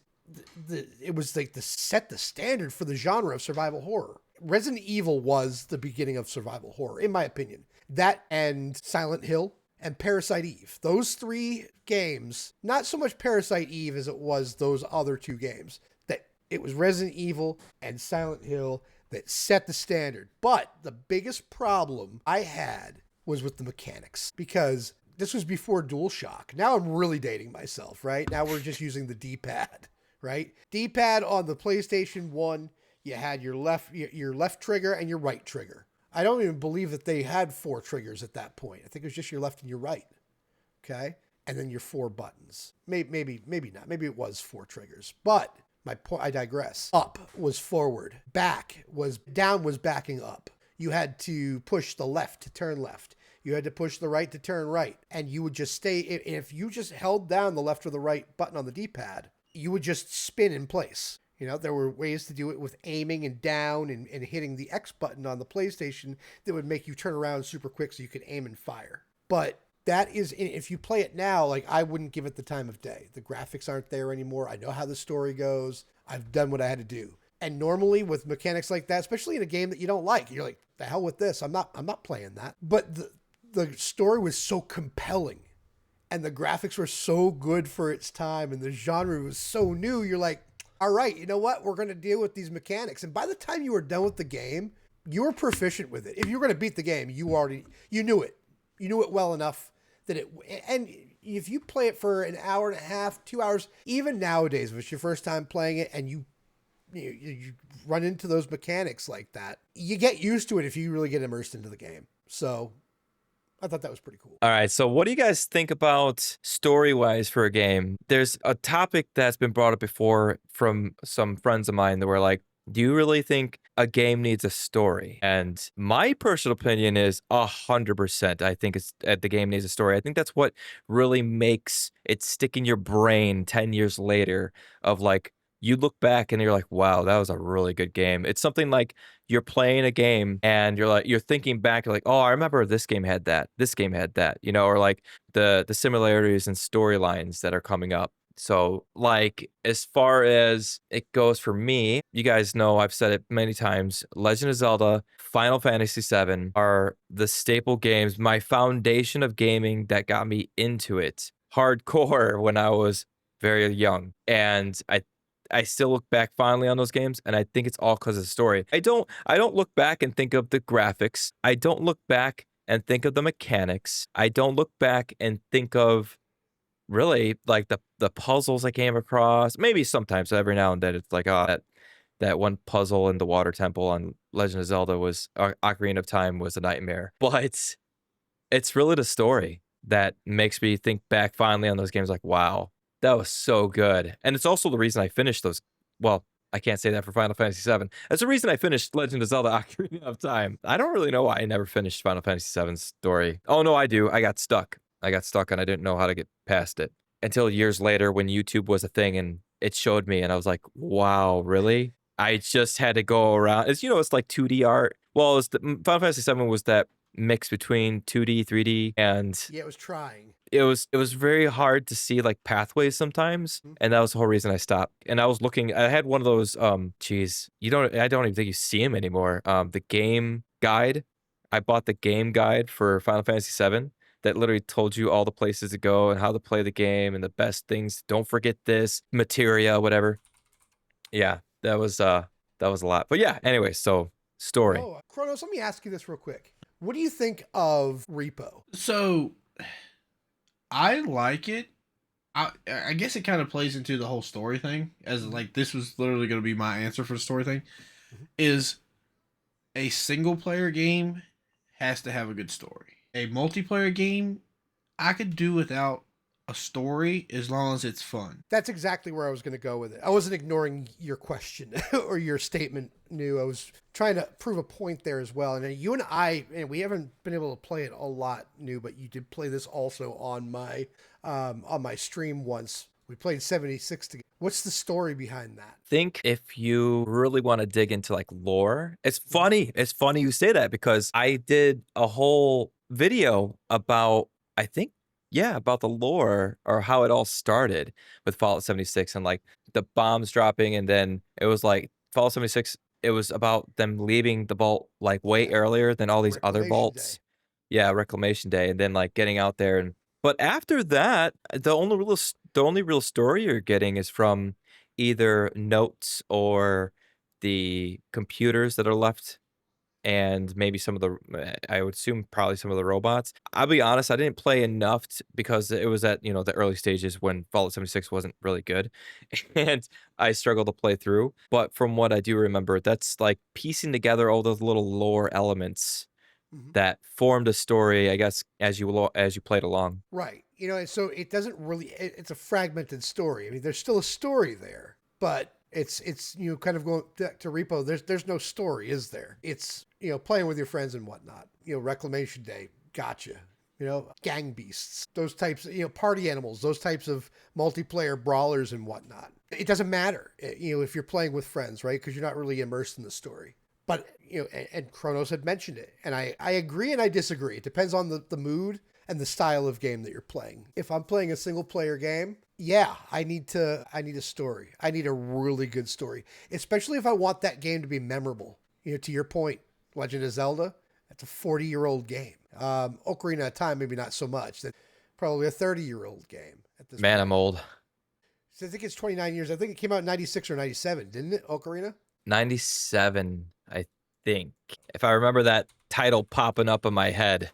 it was like set the standard for the genre of survival horror. Resident Evil was the beginning of survival horror, in my opinion. That and Silent Hill and Parasite Eve. Those three games, not so much Parasite Eve as it was those other two games. That it was Resident Evil and Silent Hill that set the standard. But the biggest problem I had was with the mechanics, because this was before DualShock. Now I'm really dating myself, right? Now we're just using the D-pad, right? D-pad on the PlayStation 1, you had your left trigger and your right trigger. I don't even believe that they had 4 triggers at that point. I think it was just your left and your right. Okay? And then your 4 buttons. Maybe not. Maybe it was 4 triggers. But my point, I digress. Up was forward. Down was backing up. You had to push the left to turn left. You had to push the right to turn right. And you would just stay. If you just held down the left or the right button on the D-pad, you would just spin in place. There were ways to do it with aiming and down and hitting the X button on the PlayStation that would make you turn around super quick so you could aim and fire. But that is, if you play it now, like, I wouldn't give it the time of day. The graphics aren't there anymore. I know how the story goes. I've done what I had to do. And normally with mechanics like that, especially in a game that you don't like, you're like, the hell with this. I'm not playing that. But the story was so compelling and the graphics were so good for its time and the genre was so new. You're like, all right, you know what? We're going to deal with these mechanics. And by the time you were done with the game, you were proficient with it. If you were going to beat the game, you knew it. You knew it well enough that and if you play it for an hour and a half, 2 hours, even nowadays, if it's your first time playing it and you run into those mechanics like that, you get used to it if you really get immersed into the game. So I thought that was pretty cool. All right, so what do you guys think about story-wise for a game? There's a topic that's been brought up before from some friends of mine that were like, do you really think a game needs a story? And my personal opinion is 100%. I think the game needs a story. I think that's what really makes it stick in your brain 10 years later of like, you look back and you're like, wow, that was a really good game. It's something like you're playing a game and you're thinking back, you're like, oh, I remember this game had that. This game had that, or like the similarities and storylines that are coming up. So, like, as far as it goes for me, you guys know I've said it many times. Legend of Zelda, Final Fantasy VII are the staple games, my foundation of gaming that got me into it hardcore when I was very young. And I still look back fondly on those games, and I think it's all because of the story. I don't look back and think of the graphics. I don't look back and think of the mechanics. I don't look back and think of really like the puzzles I came across. Maybe sometimes every now and then it's like, oh, that one puzzle in the water temple on Legend of Zelda was Ocarina of Time was a nightmare. But it's really the story that makes me think back finally on those games like, wow, that was so good. And it's also the reason I finished those. Well, I can't say that for Final Fantasy VII. That's the reason I finished Legend of Zelda Ocarina of Time. I don't really know why I never finished Final Fantasy VII's story. Oh, no, I do. I got stuck. And I didn't know how to get past it until years later when YouTube was a thing and it showed me and I was like, wow, really? I just had to go around. It's like 2D art. Well, Final Fantasy VII was that mix between 2D, 3D, and Yeah, it was trying. it was very hard to see like pathways sometimes, Mhm. and that was the whole reason I stopped. And I was looking. I had one of those. I don't even think you see them anymore. The game guide. I bought the game guide for Final Fantasy VII that literally told you all the places to go and how to play the game and the best things. Don't forget this materia, whatever. Yeah, that was a lot. But yeah, anyway, so story. Oh, Kronos, let me ask you this real quick. What do you think of Repo? So I like it. I guess it kind of plays into the whole story thing, as like this was literally going to be my answer for the story thing. Mhm. Is a single player game has to have a good story. A multiplayer game, I could do without a story as long as it's fun. That's exactly where I was going to go with it. I wasn't ignoring your question or your statement, New. I was trying to prove a point there as well. And you and I, and we haven't been able to play it a lot, New, but you did play this also on my stream once. We played 76 together. What's the story behind that? Think if you really want to dig into like lore, it's funny. It's funny you say that because I did a whole video about, I think, yeah, about the lore or how it all started with Fallout 76 and like the bombs dropping. And then it was like Fallout 76, it was about them leaving the vault like way Yeah. earlier than all these other Reclamation vaults. Day. Yeah, Reclamation Day. And then like getting out there. But after that, the only real story you're getting is from either notes or the computers that are left and maybe some of the I would assume probably some of the robots. I'll be honest, I didn't play enough because it was at, the early stages when Fallout 76 wasn't really good and I struggled to play through. But from what I do remember, that's like piecing together all those little lore elements Mhm. that formed a story, I guess, as you played along. Right. And so it doesn't really, it's a fragmented story. I mean, there's still a story there, but it's kind of going back to Repo. There's no story, is there? It's, playing with your friends and whatnot. Reclamation Day, gotcha. Gang beasts, those types, party animals, those types of multiplayer brawlers and whatnot. It doesn't matter, if you're playing with friends, right? Because you're not really immersed in the story. But, and Kronos had mentioned it. And I agree and I disagree. It depends on the mood and the style of game that you're playing. If I'm playing a single player game, yeah, I need a story. I need a really good story, especially if I want that game to be memorable. To your point, Legend of Zelda, that's a 40-year-old game. Ocarina of Time, maybe not so much. That's probably a 30-year-old game at this Man, point. I'm old. So I think it's 29 years. I think it came out in 96 or 97, didn't it, Ocarina? 97, I think. If I remember that title popping up in my head,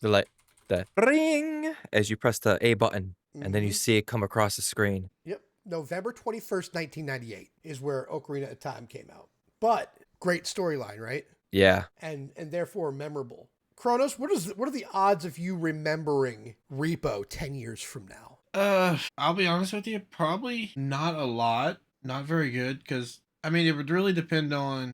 like the ring as you press the A button and then you Mm-hmm. see it come across the screen. Yep. November 21st, 1998 is where Ocarina of Time came out. But great storyline, right? Yeah. And therefore memorable. Kronos, what are the odds of you remembering Repo 10 years from now? I'll be honest with you, probably not a lot, not very good, because I mean, it would really depend on,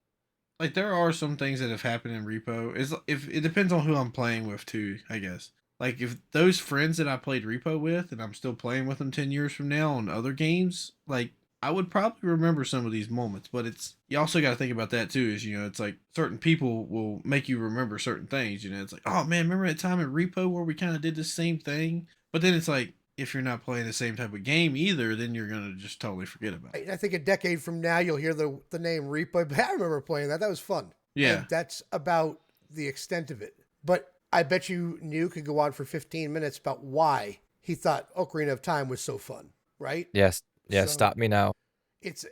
like, there are some things that have happened in Repo. Is if it depends on who I'm playing with too, I guess. Like if those friends that I played Repo with and I'm still playing with them 10 years from now on other games, like I would probably remember some of these moments, but it's you also got to think about that too. Is it's like certain people will make you remember certain things. It's like, oh man, remember that time in Repo where we kind of did the same thing? But then it's like if you're not playing the same type of game either, then you're gonna just totally forget about it. I think a decade from now you'll hear the name Repo. But I remember playing that. That was fun. Yeah, And that's about the extent of it. But I bet you New could go on for 15 minutes about why he thought Ocarina of Time was so fun, right? Yes. Yeah. So Stop me now. it's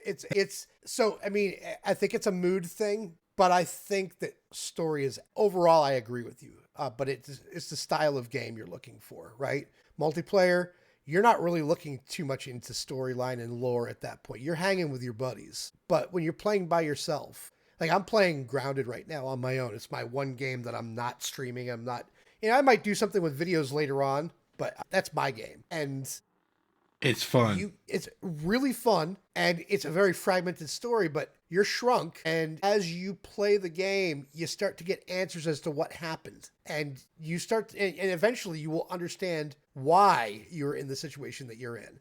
so I mean I think it's a mood thing, but I think that story is overall I agree with you. But it's the style of game you're looking for, right? Multiplayer, you're not really looking too much into storyline and lore at that point. You're hanging with your buddies. But when you're playing by yourself, like I'm playing Grounded right now on my own. It's my one game that I'm not streaming. I'm not, I might do something with videos later on, but that's my game. And it's fun. it's really fun and it's a very fragmented story, but you're shrunk. And as you play the game, you start to get answers as to what happened. And you start, and eventually you will understand why you're in the situation that you're in.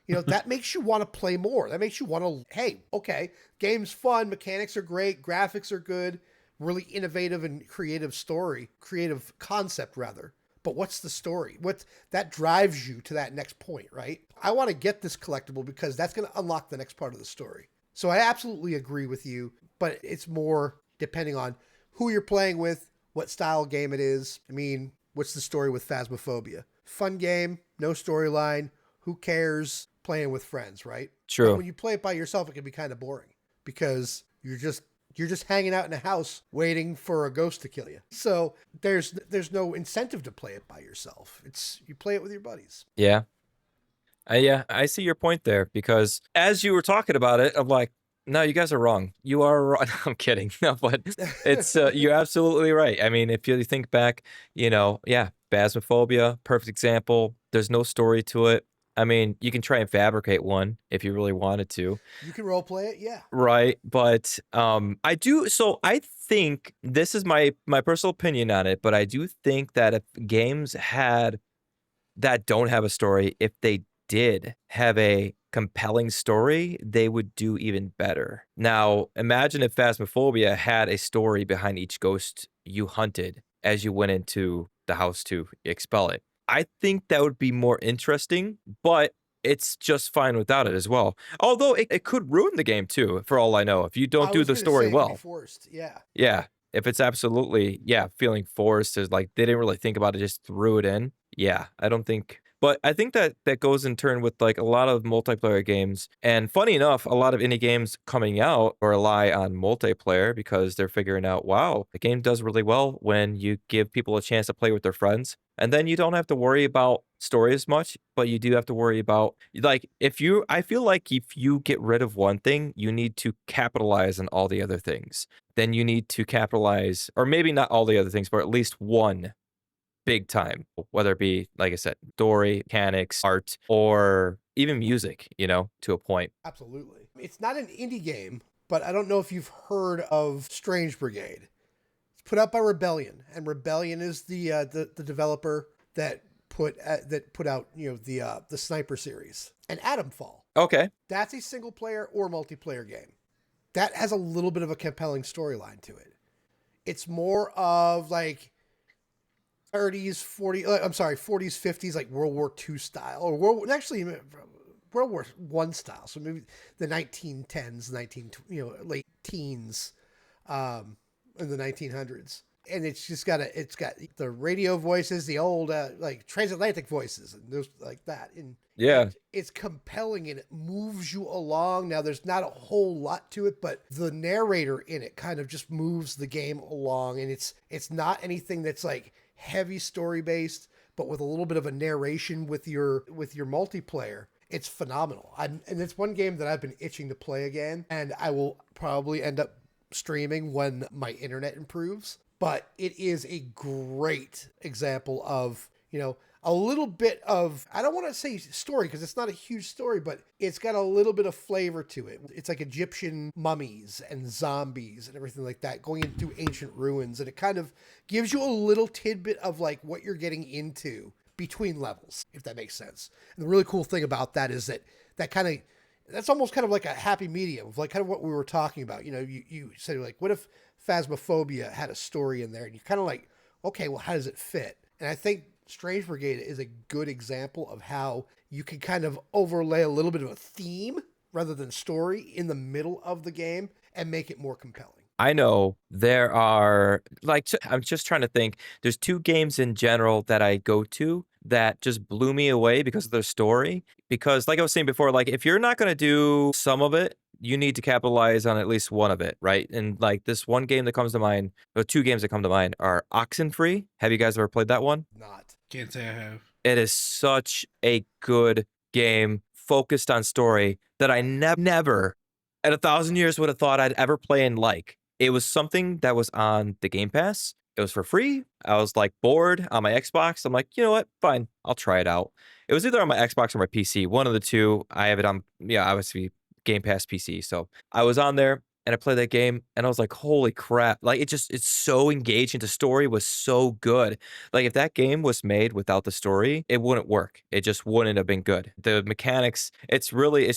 That makes you want to play more. That makes you want to, hey, okay, game's fun, mechanics are great, graphics are good, really innovative and creative concept rather. But what's the story? What that drives you to that next point, right? I want to get this collectible because that's going to unlock the next part of the story. So I absolutely agree with you, but it's more depending on who you're playing with, what style game it is. I mean, what's the story with Phasmophobia? Fun game, no storyline, who cares? Playing with friends, right? True. But when you play it by yourself, it can be kind of boring because you're just hanging out in a house waiting for a ghost to kill you. So there's no incentive to play it by yourself. It's you play it with your buddies. Yeah. Yeah, I see your point there because as you were talking about it, I'm like, no, you guys are wrong. You are wrong. I'm kidding. No, but it's you're absolutely right. I mean, if you think back, yeah, Phasmophobia, perfect example. There's no story to it. I mean, you can try and fabricate one if you really wanted to. You can role play it, yeah. Right, but I do. So I think this is my personal opinion on it, but I do think that if games had that don't have a story, if they did have a compelling story, they would do even better. Now, imagine if Phasmophobia had a story behind each ghost you hunted as you went into the house to expel it. I think that would be more interesting, but it's just fine without it as well. Although it could ruin the game too, for all I know, if you don't I do was the gonna story say it could be well. forced, yeah. Yeah. If it's absolutely, feeling forced is like they didn't really think about it, just threw it in. Yeah, I don't think. But I think that goes in turn with like a lot of multiplayer games. And funny enough, a lot of indie games coming out rely on multiplayer because they're figuring out, wow, the game does really well when you give people a chance to play with their friends. And then you don't have to worry about story as much, but you do have to worry about like I feel like if you get rid of one thing, you need to capitalize on all the other things. Then you need to capitalize, or maybe not all the other things, but at least one big time, whether it be, like I said, story, mechanics, art, or even music, to a point. Absolutely. It's not an indie game, but I don't know if you've heard of Strange Brigade. It's put out by Rebellion, and Rebellion is the developer that put out the Sniper series and Atomfall. Okay. That's a single player or multiplayer game. That has a little bit of a compelling storyline to it. It's more of like 40s, 50s, like World War II style, or World War I style. So maybe the 1910s, late teens, in the 1900s. And it's got the radio voices, the old like transatlantic voices, and those like that. And Yeah. it's compelling and it moves you along. Now there's not a whole lot to it, but the narrator in it kind of just moves the game along, and it's not anything that's like heavy story based, but with a little bit of a narration with your multiplayer. It's phenomenal. And it's one game that I've been itching to play again, and I will probably end up streaming when my internet improves. but it is a great example of, a little bit of, I don't want to say story because it's not a huge story, but it's got a little bit of flavor to it. It's like Egyptian mummies and zombies and everything like that going into ancient ruins. And it kind of gives you a little tidbit of like what you're getting into between levels, if that makes sense. And the really cool thing about that is that kind of, that's almost kind of like a happy medium of like kind of what we were talking about. You said like, what if Phasmophobia had a story in there? And you're kind of like, okay, well, how does it fit? And I think Strange Brigade is a good example of how you can kind of overlay a little bit of a theme rather than story in the middle of the game and make it more compelling. I know there are I'm just trying to think. There's two games in general that I go to that just blew me away because of their story. Because like I was saying before, like if you're not gonna do some of it, you need to capitalize on at least one of it, right? And like this one game that comes to mind, or two games that come to mind are Oxenfree. Have you guys ever played that one? Not. Can't say I have. It is such a good game focused on story that I never at 1,000 years would have thought I'd ever play and like. It was something that was on the Game Pass. It was for free. I was like bored on my Xbox. I'm like, you know what? Fine, I'll try it out. It was either on my Xbox or my PC, one of the two. I have it on, yeah, obviously Game Pass PC. So I was on there and I played that game and I was like, holy crap. Like it's so engaging. The story was so good. Like if that game was made without the story, it wouldn't work. It just wouldn't have been good. The mechanics, it's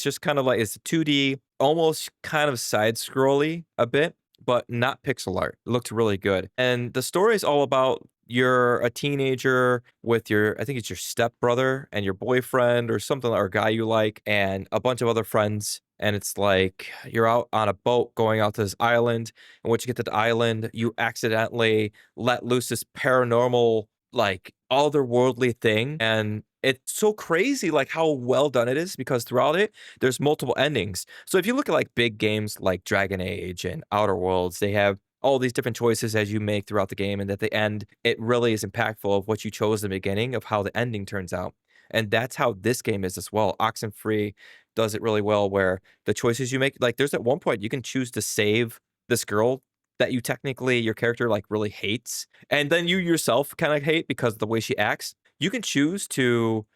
just kind of like it's 2D, almost kind of side scrolly a bit, but not pixel art. It looked really good. And the story is all about you're a teenager with I think it's your stepbrother and your boyfriend or something, or a guy you like, and a bunch of other friends. And it's like you're out on a boat going out to this island. And once you get to the island, you accidentally let loose this paranormal, like otherworldly thing. And it's so crazy, like how well done it is, because throughout it, there's multiple endings. So if you look at like big games like Dragon Age and Outer Worlds, they have all these different choices as you make throughout the game, and at the end, it really is impactful of what you chose in the beginning of how the ending turns out. And that's how this game is as well. Oxenfree does it really well, where the choices you make, like there's at one point you can choose to save this girl that you technically your character like really hates, and then you yourself kind of hate because of the way she acts. You can choose to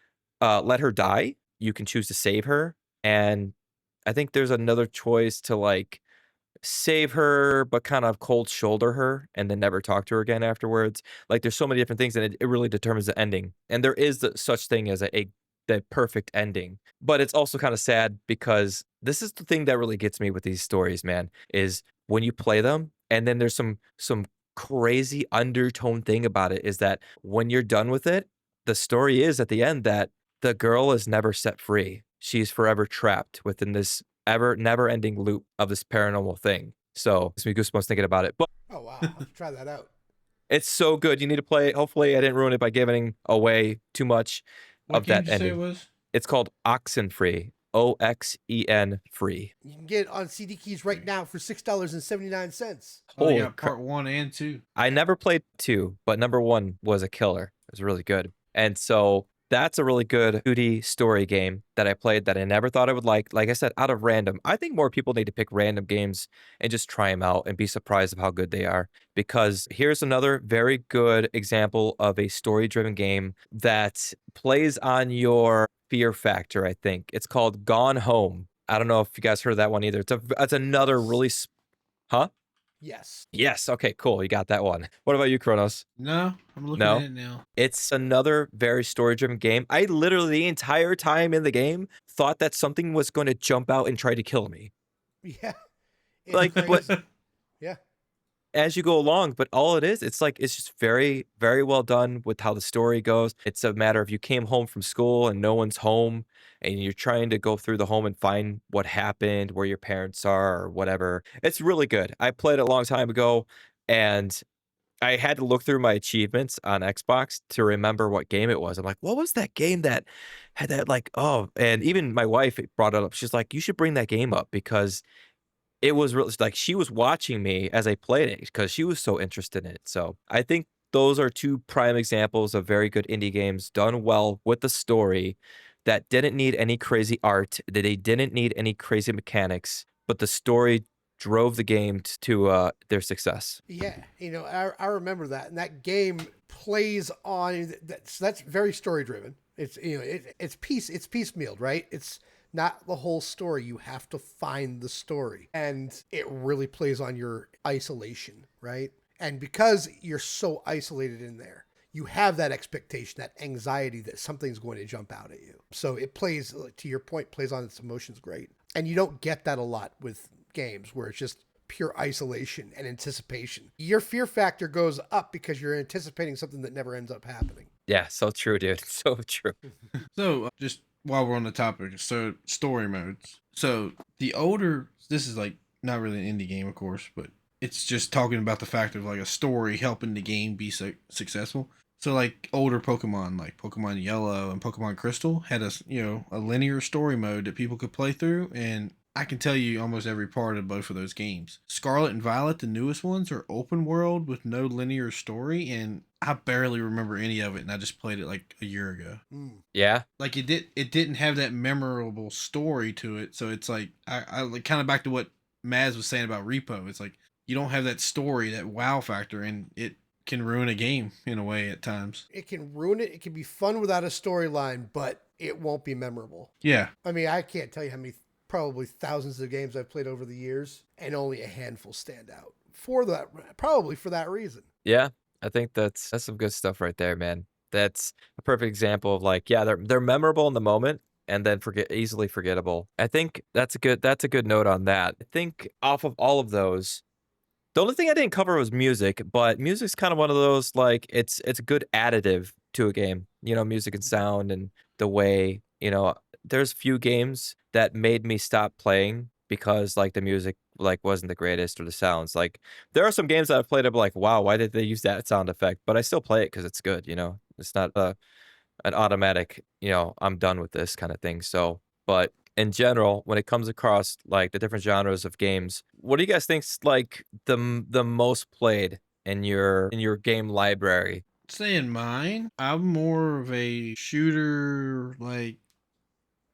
let her die. You can choose to save her, and I think there's another choice to like save her, but kind of cold shoulder her and then never talk to her again afterwards. Like there's so many different things, and it really determines the ending. And there is such thing as the perfect ending. But it's also kind of sad because this is the thing that really gets me with these stories, man, is when you play them and then there's some crazy undertone thing about it is that when you're done with it, the story is at the end that the girl is never set free. She's forever trapped within this ever never ending loop of this paranormal thing. So it's me goosebumps thinking about it. But Oh, wow. I'll have to try that out. it's so good. You need to play it. Hopefully I didn't ruin it by giving away too much What of game that did you say it ending. was? It's called Oxenfree. Oxen free. You can get it on CD keys right now for $6.79. Oh, they Holy got part 1 and 2. I never played 2, but number 1 was a killer. It was really good. And so that's a really good 2D story game that I played that I never thought I would like. Like I said, out of random. I think more people need to pick random games and just try them out and be surprised of how good they are. Because here's another very good example of a story-driven game that plays on your fear factor, I think. It's called Gone Home. I don't know if you guys heard that one either. It's another really huh? Yes. Yes. Okay, cool. You got that one. What about you, Kronos? No, I'm looking No? at it now. It's another very story-driven game. I literally the entire time in the game thought that something was going to jump out and try to kill me. Yeah. It's Like, but crazy. Yeah. as you go along, but all it is, it's like it's just very, very well done with how the story goes. It's a matter of you came home from school and no one's home, and you're trying to go through the home and find what happened, where your parents are, or whatever. It's really good. I played it a long time ago, and I had to look through my achievements on Xbox to remember what game it was. I'm like, what was that game that had that like, oh, and even my wife brought it up. She's like, you should bring that game up because it was really like she was watching me as I played it because she was so interested in it. So I think those are two prime examples of very good indie games done well with the story that didn't need any crazy art, that they didn't need any crazy mechanics, but the story drove the game to their success. Yeah, I remember that, and that game plays on that's very story driven. It's it's piecemealed, right? It's not the whole story. You have to find the story, and it really plays on your isolation, right? And because you're so isolated in there, you have that expectation, that anxiety that something's going to jump out at you. So it plays, to your point, plays on its emotions great, and you don't get that a lot with games where it's just pure isolation and anticipation. Your fear factor goes up because you're anticipating something that never ends up happening. Yeah, so true, dude. So true. So just while we're on the topic, so story modes. So this is like not really an indie game, of course, but it's just talking about the fact of like a story helping the game be successful. So like older Pokemon, like Pokemon Yellow and Pokemon Crystal, had a linear story mode that people could play through, and I can tell you almost every part of both of those games. Scarlet and Violet, the newest ones, are open world with no linear story, and I barely remember any of it, and I just played it like a year ago. Yeah. Like it didn't have that memorable story to it, so it's like I like kind of back to what Maz was saying about Repo. It's like you don't have that story, that wow factor, and it can ruin a game in a way at times. It can ruin it. It can be fun without a storyline, but it won't be memorable. Yeah. I mean, I can't tell you how many, probably thousands of games I've played over the years, and only a handful stand out probably for that reason. Yeah. I think that's some good stuff right there, man. That's a perfect example of like, yeah, they're memorable in the moment and then easily forgettable. I think that's a good note on that. I think off of all of those, the only thing I didn't cover was music, but music's kind of one of those like it's a good additive to a game. Music and sound and the way, there's few games that made me stop playing because like the music like wasn't the greatest or the sounds. Like there are some games that I've played I'm like, wow, why did they use that sound effect? But I still play it because it's good, It's not an automatic, I'm done with this kind of thing. So, but in general, when it comes across like the different genres of games, what do you guys think's like the most played in your game library? Saying mine, I'm more of a shooter, like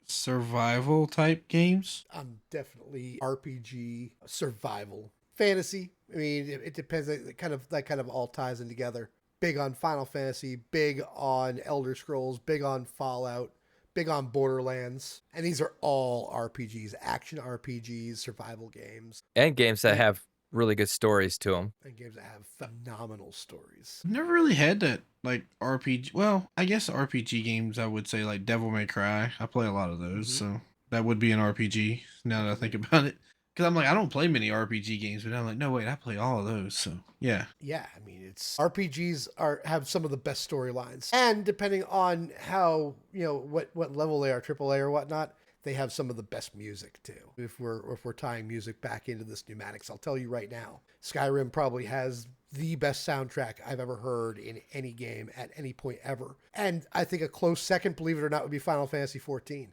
survival type games. I'm definitely RPG, survival, fantasy. I mean, it depends. That kind of all ties in together. Big on Final Fantasy, big on Elder Scrolls, big on Fallout, big on Borderlands, and these are all RPGs, action RPGs, survival games, And games that have really good stories to them. and games that have phenomenal stories. I've never really had that like RPG. Well, I guess RPG games. I would say like Devil May Cry. I play a lot of those, so that would be an RPG. Now that I think about it, because I'm like I don't play many RPG games, but I'm like no wait, I play all of those. So yeah, Yeah, I mean, it's RPGs have some of the best storylines, and depending on how what level they are, AAA or whatnot, they have some of the best music too. If we're tying music back into this pneumatics, I'll tell you right now, Skyrim probably has the best soundtrack I've ever heard in any game at any point ever, and I think a close second, believe it or not, would be Final Fantasy 14.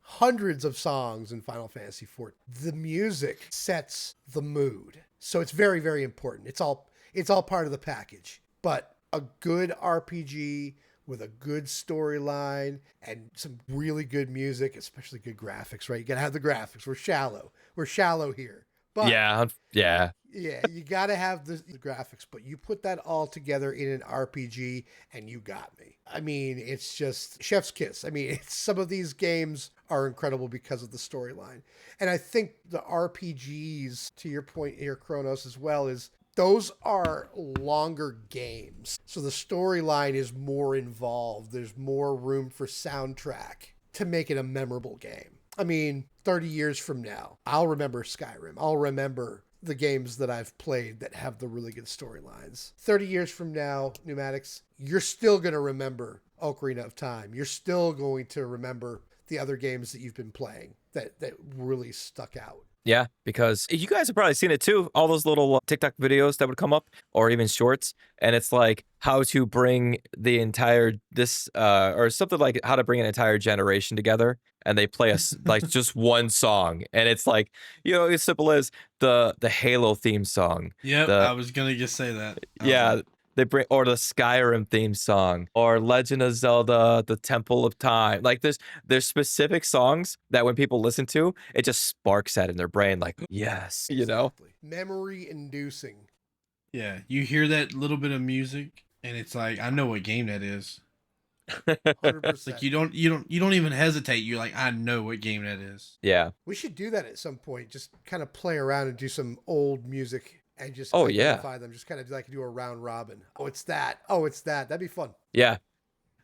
Hundreds of songs in Final Fantasy 14. The music sets the mood. So it's very, very important. It's all part of the package. But a good RPG with a good storyline and some really good music, especially good graphics, right? You gotta have the graphics. We're shallow here. But Yeah. yeah, you got to have the graphics, but you put that all together in an RPG and you got me. I mean, it's just chef's kiss. I mean, some of these games are incredible because of the storyline. And I think the RPGs, to your point here, Kronos, as well, is those are longer games. So the storyline is more involved. There's more room for soundtrack to make it a memorable game. I mean, 30 years from now, I'll remember Skyrim. I'll remember the games that I've played that have the really good storylines. 30 years from now, Pneumatics, you're still going to remember Ocarina of Time. You're still going to remember the other games that you've been playing that really stuck out. Yeah, because you guys have probably seen it too. All those little TikTok videos that would come up, or even shorts, and it's like how to bring the entire or something like how to bring an entire generation together, and they play like just one song, and it's like as simple as the Halo theme song. yep. I was gonna just say that. Yeah, They bring or the Skyrim theme song or Legend of Zelda: The Temple of Time. Like there's specific songs that when people listen to, it just sparks that in their brain like, yes, you know? Exactly. Memory inducing. Yeah, you hear that little bit of music, and it's like I know what game that is. Like 100%. you don't even hesitate. You're like, I know what game that is. Yeah. We should do that at some point. Just kind of play around and do some old music and just Oh, yeah. identify them. Just kind of like do a round robin. Oh, it's that. Oh, it's that. That'd be fun. Yeah.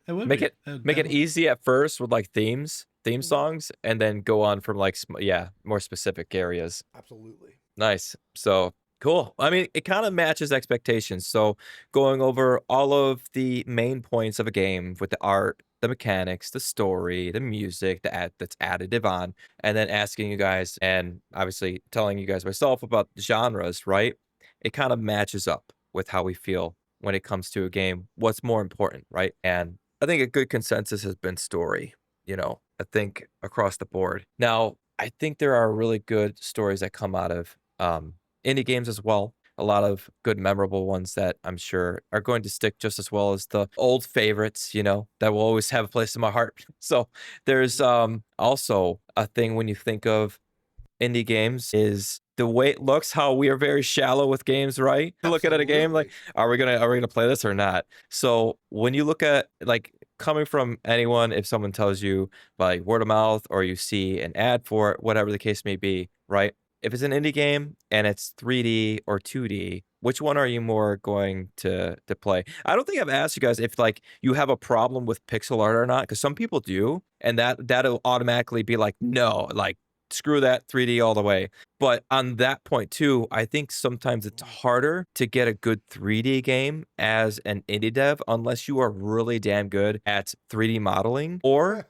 That would Make be. it make That it would. easy at first with, like, theme Mhm. songs, and then go on from, like, yeah, more specific areas. Absolutely. Nice. So, cool. I mean, it kinda matches expectations. So, going over all of the main points of a game with the art, the mechanics, the story, the music, the add that's additive on, and then asking you guys and obviously telling you guys myself about the genres, right? It kind of matches up with how we feel when it comes to a game. What's more important, right? And I think a good consensus has been story, I think across the board. Now, I think there are really good stories that come out of indie games as well. A lot of good, memorable ones that I'm sure are going to stick just as well as the old favorites, that will always have a place in my heart. So there's also a thing when you think of indie games is the way it looks, how we are very shallow with games, right? Looking at a game like, Absolutely. are we gonna play this or not? So when you look at like coming from anyone, if someone tells you by word of mouth or you see an ad for it, whatever the case may be, right? If it's an indie game and it's 3D or 2D, which one are you more going to play? I don't think I've asked you guys if like you have a problem with pixel art or not, because some people do, and that'll automatically be like, no, like screw that 3D all the way. But on that point too, I think sometimes it's harder to get a good 3D game as an indie dev unless you are really damn good at 3D modeling or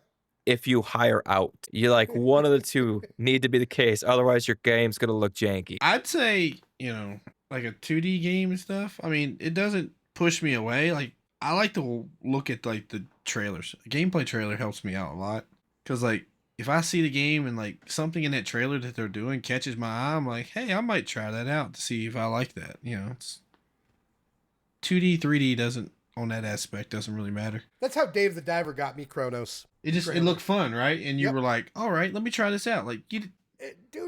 if you hire out. You like one of the two need to be the case. Otherwise, your game's gonna look janky. I'd say like a 2D game and stuff. I mean, it doesn't push me away. Like I like to look at like the trailers. A gameplay trailer helps me out a lot because like if I see the game and like something in that trailer that they're doing catches my eye, I'm like, hey, I might try that out to see if I like that. It's 2D, 3D doesn't on that aspect doesn't really matter. That's how Dave the Diver got me Chronos. It Trailer. looked fun, right? And you Yep. were like, all right, let me try this out. Like Dude,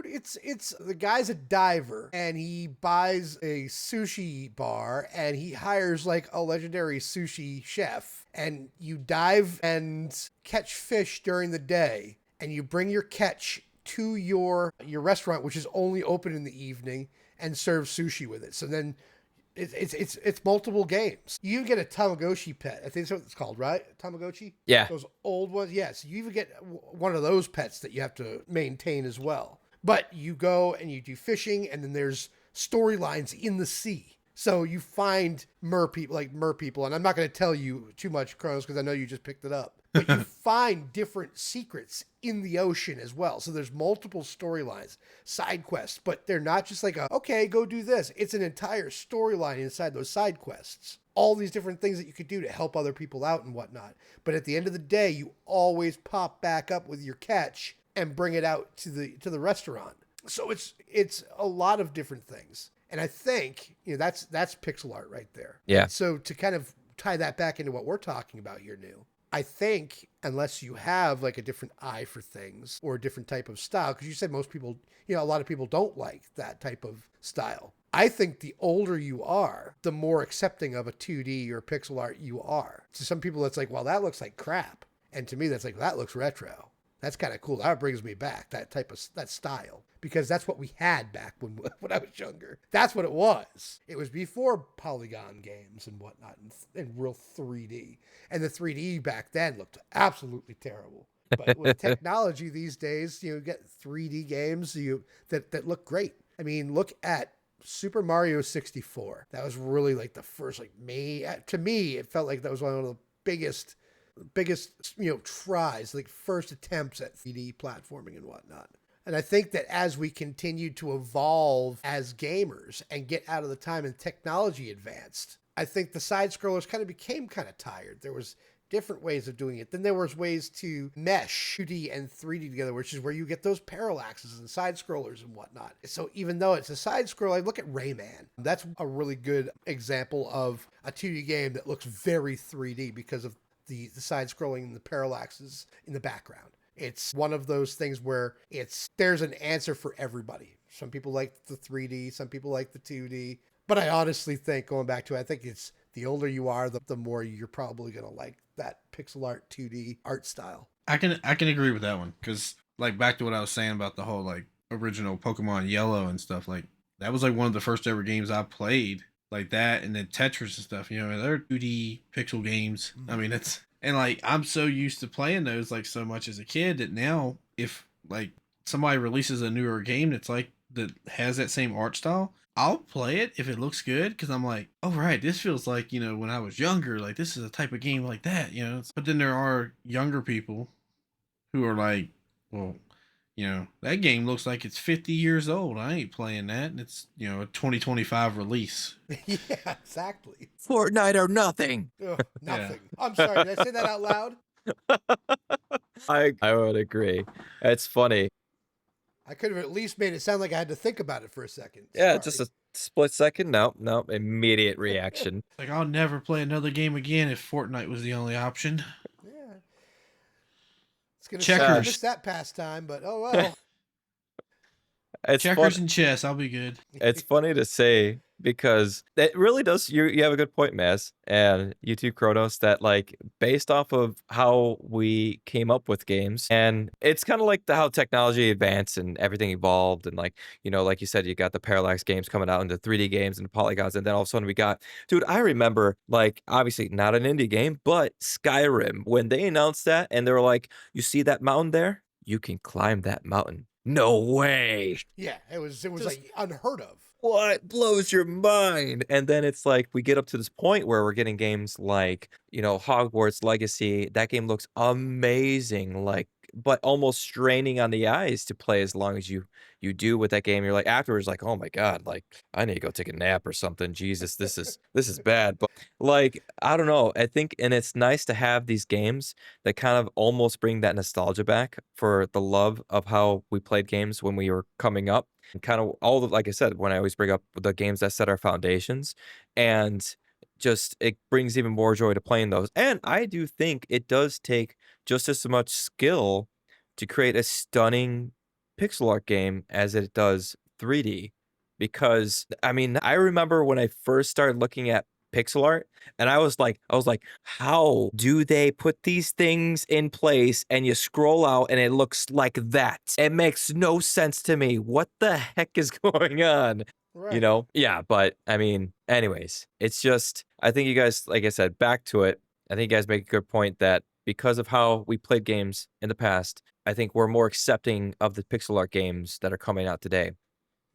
it's the guy's a diver and he buys a sushi bar and he hires like a legendary sushi chef and you dive and catch fish during the day and you bring your catch to your restaurant, which is only open in the evening, and serve sushi with it. So then it's multiple games. You even get a Tamagotchi pet. I think that's what it's called, right? Tamagotchi? Yeah. Those old ones. Yes. You even get one of those pets that you have to maintain as well. But you go and you do fishing, and then there's storylines in the sea. So you find mer people, and I'm not going to tell you too much, Kronos, because I know you just picked it up. But you find different secrets in the ocean as well. So there's multiple storylines, side quests, but they're not just like okay, go do this. It's an entire storyline inside those side quests. All these different things that you could do to help other people out and whatnot. But at the end of the day, you always pop back up with your catch and bring it out to the restaurant. So it's a lot of different things. And I think, that's pixel art right there. Yeah. And so to kind of tie that back into what we're talking about here, New, I think unless you have like a different eye for things or a different type of style, because you said most people, a lot of people don't like that type of style. I think the older you are, the more accepting of a 2D or pixel art you are. To some people, it's like, well, that looks like crap. And to me, that's like, that looks retro. That's kind of cool. That brings me back, that style, because that's what we had back when I was younger. That's what it was. It was before polygon games and whatnot and real 3D. And the 3D back then looked absolutely terrible. But with technology these days, you get 3D games that look great. I mean, look at Super Mario 64. That was really like the first, to me, it felt like that was one of the biggest tries, like first attempts at 3D platforming and whatnot. And I think that as we continued to evolve as gamers and get out of the time and technology advanced, I think the side scrollers kind of became kind of tired. There was different ways of doing it. Then there was ways to mesh 2D and 3D together, which is where you get those parallaxes and side scrollers and whatnot. So even though it's a side scroll, I look at Rayman. That's a really good example of a 2D game that looks very 3D because of the side scrolling and the parallaxes in the background. It's one of those things where there's an answer for everybody. Some people like the 3D, some people like the 2D. But I honestly think, going back to it, I think it's the older you are, the more you're probably going to like that pixel art 2D art style. I can agree with that one because like back to what I was saying about the whole like original Pokemon Yellow and stuff, like that was like one of the first ever games I played like that, and then Tetris and stuff. You know, they're 2D pixel games. I mean, it's and like I'm so used to playing those like so much as a kid that now if like somebody releases a newer game that's like that has that same art style, I'll play it if it looks good because I'm like, oh right, this feels like when I was younger, like this is a type of game like that, But then there are younger people who are like, well, that game looks like it's 50 years old. I ain't playing that. And it's a 2025 release. Yeah, exactly. Fortnite or nothing. Ugh, nothing. Yeah. I'm sorry. Did I say that out loud? I would agree. It's funny. I could have at least made it sound like I had to think about it for a second. Yeah, Sorry. just a split second. No, immediate reaction. Like I'll never play another game again if Fortnite was the only option. Yeah. It's gonna Checkers. miss that pastime, but oh well. It's Checkers and chess, I'll be good. It's funny to say because it really does. You have a good point, Maz, and you too, Kronos. That like based off of how we came up with games, and it's kind of like how technology advanced and everything evolved, and like like you said, you got the parallax games coming out into 3D games and the polygons, and then all of a sudden we got, dude. I remember like obviously not an indie game, but Skyrim when they announced that, and they were like, "You see that mountain there? You can climb that mountain." No way. Yeah, it was like unheard of. What blows your mind? And then it's like we get up to this point where we're getting games like, Hogwarts Legacy. That game looks amazing, like but almost straining on the eyes to play as long as you do with that game. You're like afterwards like, "Oh my god, like I need to go take a nap or something. Jesus, this is bad." But like I don't know. I think and it's nice to have these games that kind of almost bring that nostalgia back for the love of how we played games when we were coming up. And kind of all the like I said, when I always bring up the games that set our foundations and just it brings even more joy to playing those. And I do think it does take just as much skill to create a stunning pixel art game as it does 3D. Because I mean, I remember when I first started looking at pixel art and I was like, how do they put these things in place and you scroll out and it looks like that? It makes no sense to me. What the heck is going on? Right. Yeah, but I mean, anyways, it's just I think you guys, like I said, back to it. I think you guys make a good point that because of how we played games in the past, I think we're more accepting of the pixel art games that are coming out today.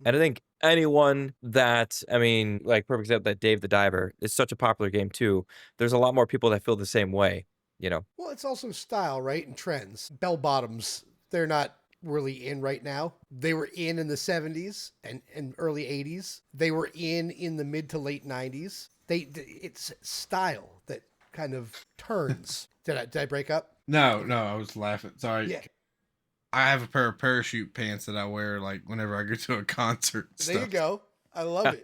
And I think anyone that, I mean, like perfect example, that Dave the Diver is such a popular game too. There's a lot more people that feel the same way. Well, it's also style, right? And trends. Bell bottoms, they're not really in right now. They were in the 70s and early 80s. They were in the mid to late 90s. It's style that kind of turns. Did I break up? No, I was laughing. Sorry. Yeah. I have a pair of parachute pants that I wear like whenever I go to a concert. There you go. I love it.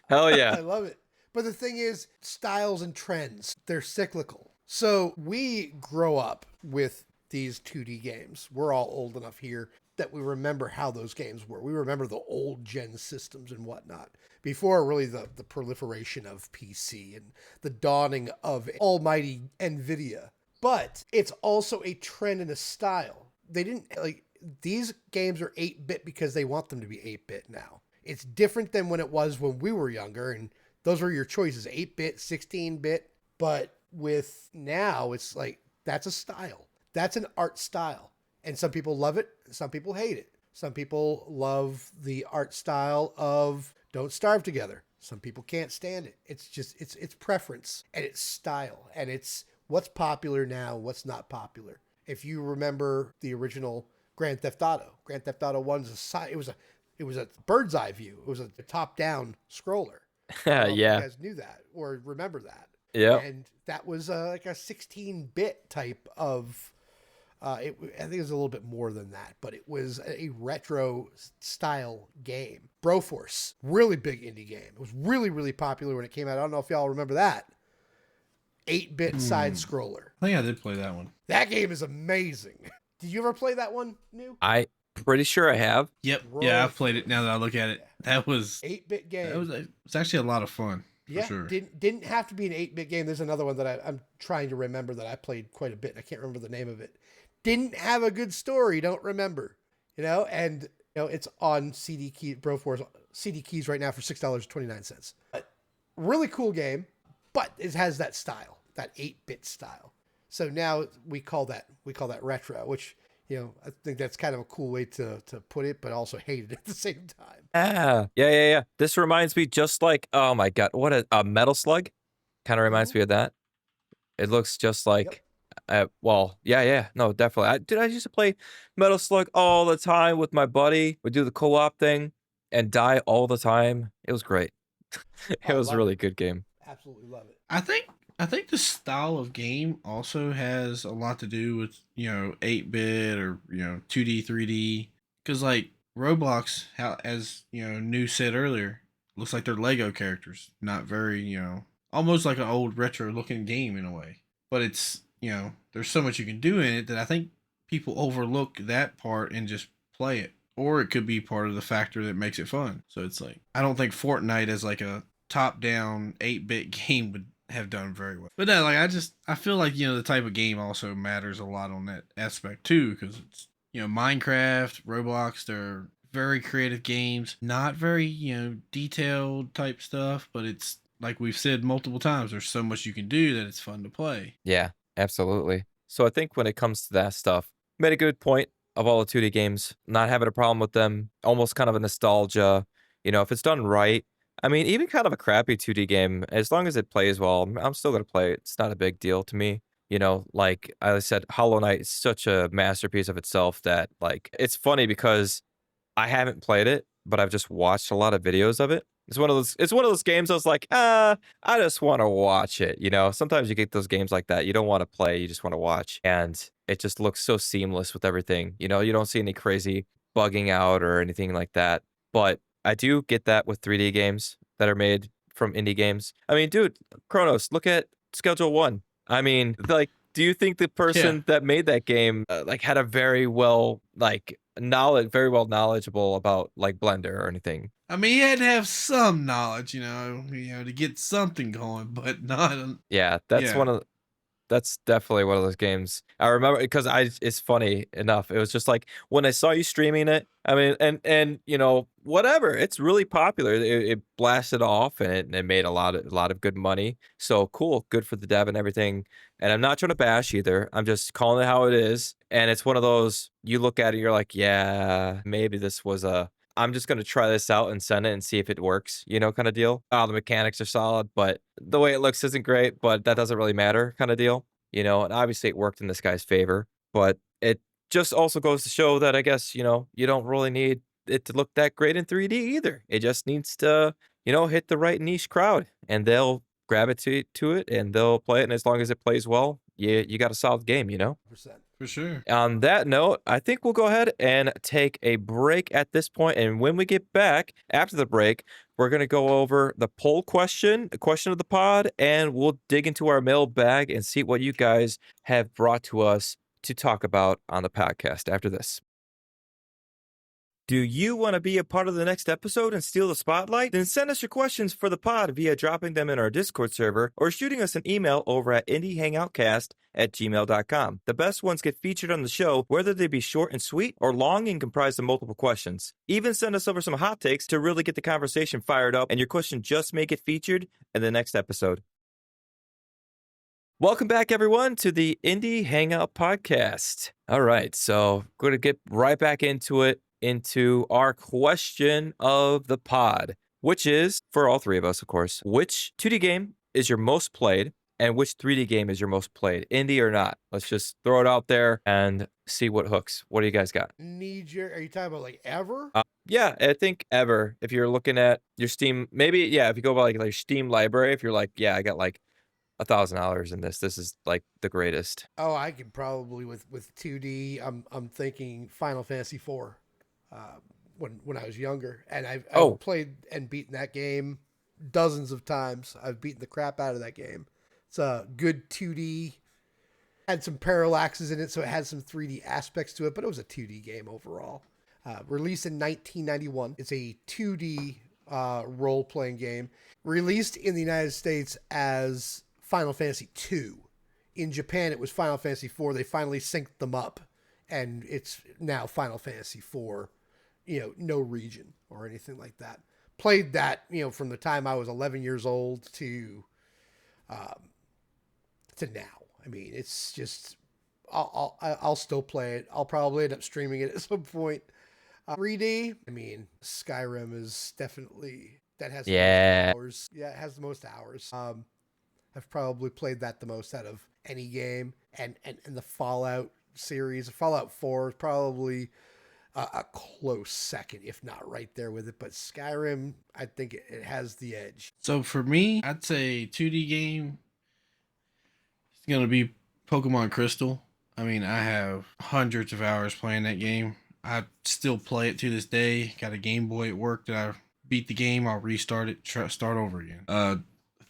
Hell yeah. I love it. But the thing is, styles and trends, they're cyclical. So we grow up with these 2D games. We're all old enough here that we remember how those games were. We remember the old gen systems and whatnot before really the proliferation of PC and the dawning of almighty NVIDIA. But it's also a trend and a style. They didn't like these games are 8-bit because they want them to be 8-bit now. It's different than when it was when we were younger and those were your choices, 8-bit, 16-bit, but with now it's like that's a style. That's an art style. And some people love it, some people hate it. Some people love the art style of Don't Starve Together. Some people can't stand it. It's just it's preference and it's style and it's what's popular now, what's not popular. If you remember the original Grand Theft Auto 1 it was a bird's eye view. It was a top-down scroller. I don't know if Yeah. you guys knew that or remember that. Yep. And that was like a 16-bit type of. I think it was a little bit more than that, but it was a retro style game. Broforce, really big indie game. It was really, really popular when it came out. I don't know if y'all remember that. 8-bit side scroller. I think I did play that one. That game is amazing. Did you ever play that one, New? I pretty sure I have. Yep. Yeah, I've played it now that I look at it. That was 8-bit game. That was it's actually a lot of fun. For Yeah, sure. didn't have to be an 8-bit game. There's another one that I'm trying to remember that I played quite a bit. I can't remember the name of it. Didn't have a good story. Don't remember. And it's on CD key Broforce CD keys right now for $6.29. Really cool game, but it has that style, that 8-bit style. So now we call that retro, which I think that's kind of a cool way to put it, but also hate it at the same time. Yeah. This reminds me just like, oh my god, what a Metal Slug. Kind of reminds me of that. It looks just like, well, yeah, no, definitely. I used to play Metal Slug all the time with my buddy. We'd do the co-op thing and die all the time. It was great. It was a really good game. Absolutely love it. I think the style of game also has a lot to do with 8-bit or 2D 3D, because like Roblox, how as New said earlier, looks like they're Lego characters, not very almost like an old retro looking game in a way, but it's there's so much you can do in it that I think people overlook that part and just play it, or it could be part of the factor that makes it fun. So it's like, I don't think Fortnite as like a top down 8-bit game would have done very well. But no, like I feel like the type of game also matters a lot on that aspect too, because it's Minecraft, Roblox, they're very creative games, not very detailed type stuff, but it's like we've said multiple times, there's so much you can do that it's fun to play. Yeah, absolutely. So I think when it comes to that stuff, made a good point of all the 2D games, not having a problem with them, almost kind of a nostalgia. If it's done right, I mean, even kind of a crappy 2D game, as long as it plays well, I'm still gonna play it. It's not a big deal to me. Like I said, Hollow Knight is such a masterpiece of itself that, like, it's funny because I haven't played it, but I've just watched a lot of videos of it. It's one of those games I was like, I just want to watch it. Sometimes you get those games like that. You don't want to play, you just want to watch. And it just looks so seamless with everything. You don't see any crazy bugging out or anything like that. But I do get that with 3D games that are made from indie games. I mean, dude, Kronos, look at Schedule 1. I mean, like, do you think the person that made that game like had a very well knowledgeable about like Blender or anything? I mean, he had to have some knowledge, to get something going, but not. Yeah, that's definitely one of those games. I remember because it's funny enough. It was just like when I saw you streaming it. I mean, and whatever. It's really popular. It blasted off and it made a lot of good money. So cool, good for the dev and everything. And I'm not trying to bash either. I'm just calling it how it is. And it's one of those, you look at it, you're like, yeah, maybe this was I'm just gonna try this out and send it and see if it works, kind of deal. Oh, the mechanics are solid, but the way it looks isn't great, but that doesn't really matter, kind of deal. And obviously it worked in this guy's favor, but it just also goes to show that I guess, you don't really need it to look that great in 3D either. It just needs to, hit the right niche crowd and they'll gravitate to it and they'll play it. And as long as it plays well, you got a solid game. For sure. On that note, I think we'll go ahead and take a break at this point. And when we get back after the break, we're going to go over the poll question, the question of the pod, and we'll dig into our mailbag and see what you guys have brought to us to talk about on the podcast after this. Do you want to be a part of the next episode and steal the spotlight? Then send us your questions for the pod via dropping them in our Discord server or shooting us an email over at indiehangoutcast@gmail.com. The best ones get featured on the show, whether they be short and sweet or long and comprised of multiple questions. Even send us over some hot takes to really get the conversation fired up, and your question just may get featured in the next episode. Welcome back, everyone, to the Indie Hangout podcast. All right, so we're going to get right back into our question of the pod, which is, for all three of us, of course, which 2D game is your most played and which 3D game is your most played, indie or not? Let's just throw it out there and see what hooks. What do you guys got? Are you talking about like ever? Yeah, I think ever. If you're looking at your Steam, maybe, yeah, if you go by like your Steam library, if you're like, yeah, I got like 1,000 hours in this. This is like the greatest. Oh, I could probably with 2D. I'm thinking Final Fantasy IV. When I was younger, and I've Oh, played and beaten that game dozens of times. I've beaten the crap out of that game. It's a good 2D. Had some parallaxes in it, so it had some 3D aspects to it, but it was a 2D game overall. Released in 1991, it's a 2D role playing game. Released in the United States as Final Fantasy II. In Japan, it was Final Fantasy IV. They finally synced them up, and it's now Final Fantasy IV. No region or anything like that. Played that, from the time I was 11 years old um, to now. I mean, it's just I'll still play it. I'll probably end up streaming it at some point. 3D. I mean, Skyrim is definitely that has the most yeah. hours. Yeah, it has the most hours. I've probably played that the most out of any game, and the Fallout series, Fallout 4 is probably a close second, if not right there with it. But Skyrim, I think it has the edge. So for me, I'd say 2D game is gonna be Pokemon Crystal. I mean, I have hundreds of hours playing that game. I still play it to this day. Got a Game Boy at work that I beat the game. I'll restart it, start over again.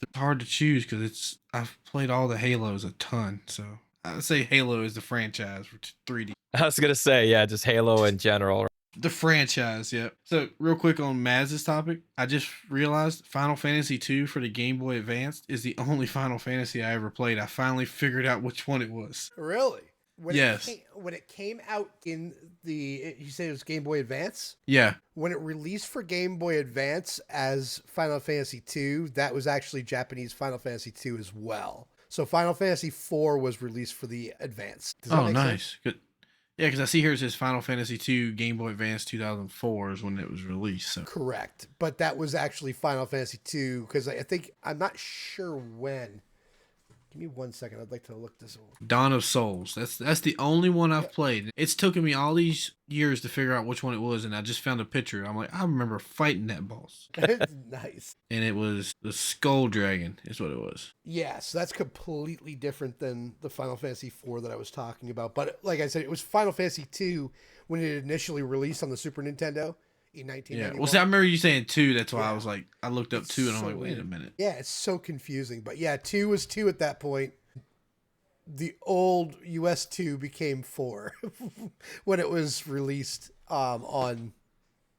It's hard to choose because I've played all the Halos a ton. So I'd say Halo is the franchise for 3D. I was gonna say, yeah, just Halo in general. The franchise, yeah. So, real quick on Maz's topic, I just realized Final Fantasy II for the Game Boy Advance is the only Final Fantasy I ever played. I finally figured out which one it was. Really? Yes. When it came out you said it was Game Boy Advance? Yeah. When it released for Game Boy Advance as Final Fantasy II, that was actually Japanese Final Fantasy II as well. So Final Fantasy IV was released for the Advance. Does that Oh, make nice. sense? Good. Yeah, because I see here it says Final Fantasy II Game Boy Advance 2004 is when it was released. So Correct. But that was actually Final Fantasy II because I'm not sure when. Give me 1 second. I'd like to look this over. Dawn of Souls. That's the only one I've played. It's taken me all these years to figure out which one it was, and I just found a picture. I'm like, I remember fighting that boss. Nice. And it was the Skull Dragon, is what it was. Yeah, so that's completely different than the Final Fantasy IV that I was talking about. But like I said, it was Final Fantasy II when it initially released on the Super Nintendo in 1991. Yeah. Well, see, I remember you saying 2. That's why Yeah. I was like, I looked up It's 2 and I'm so like, wait a weird. minute. Yeah, it's so confusing. But yeah, 2 was 2 at that point. The old US 2 became 4 when it was released on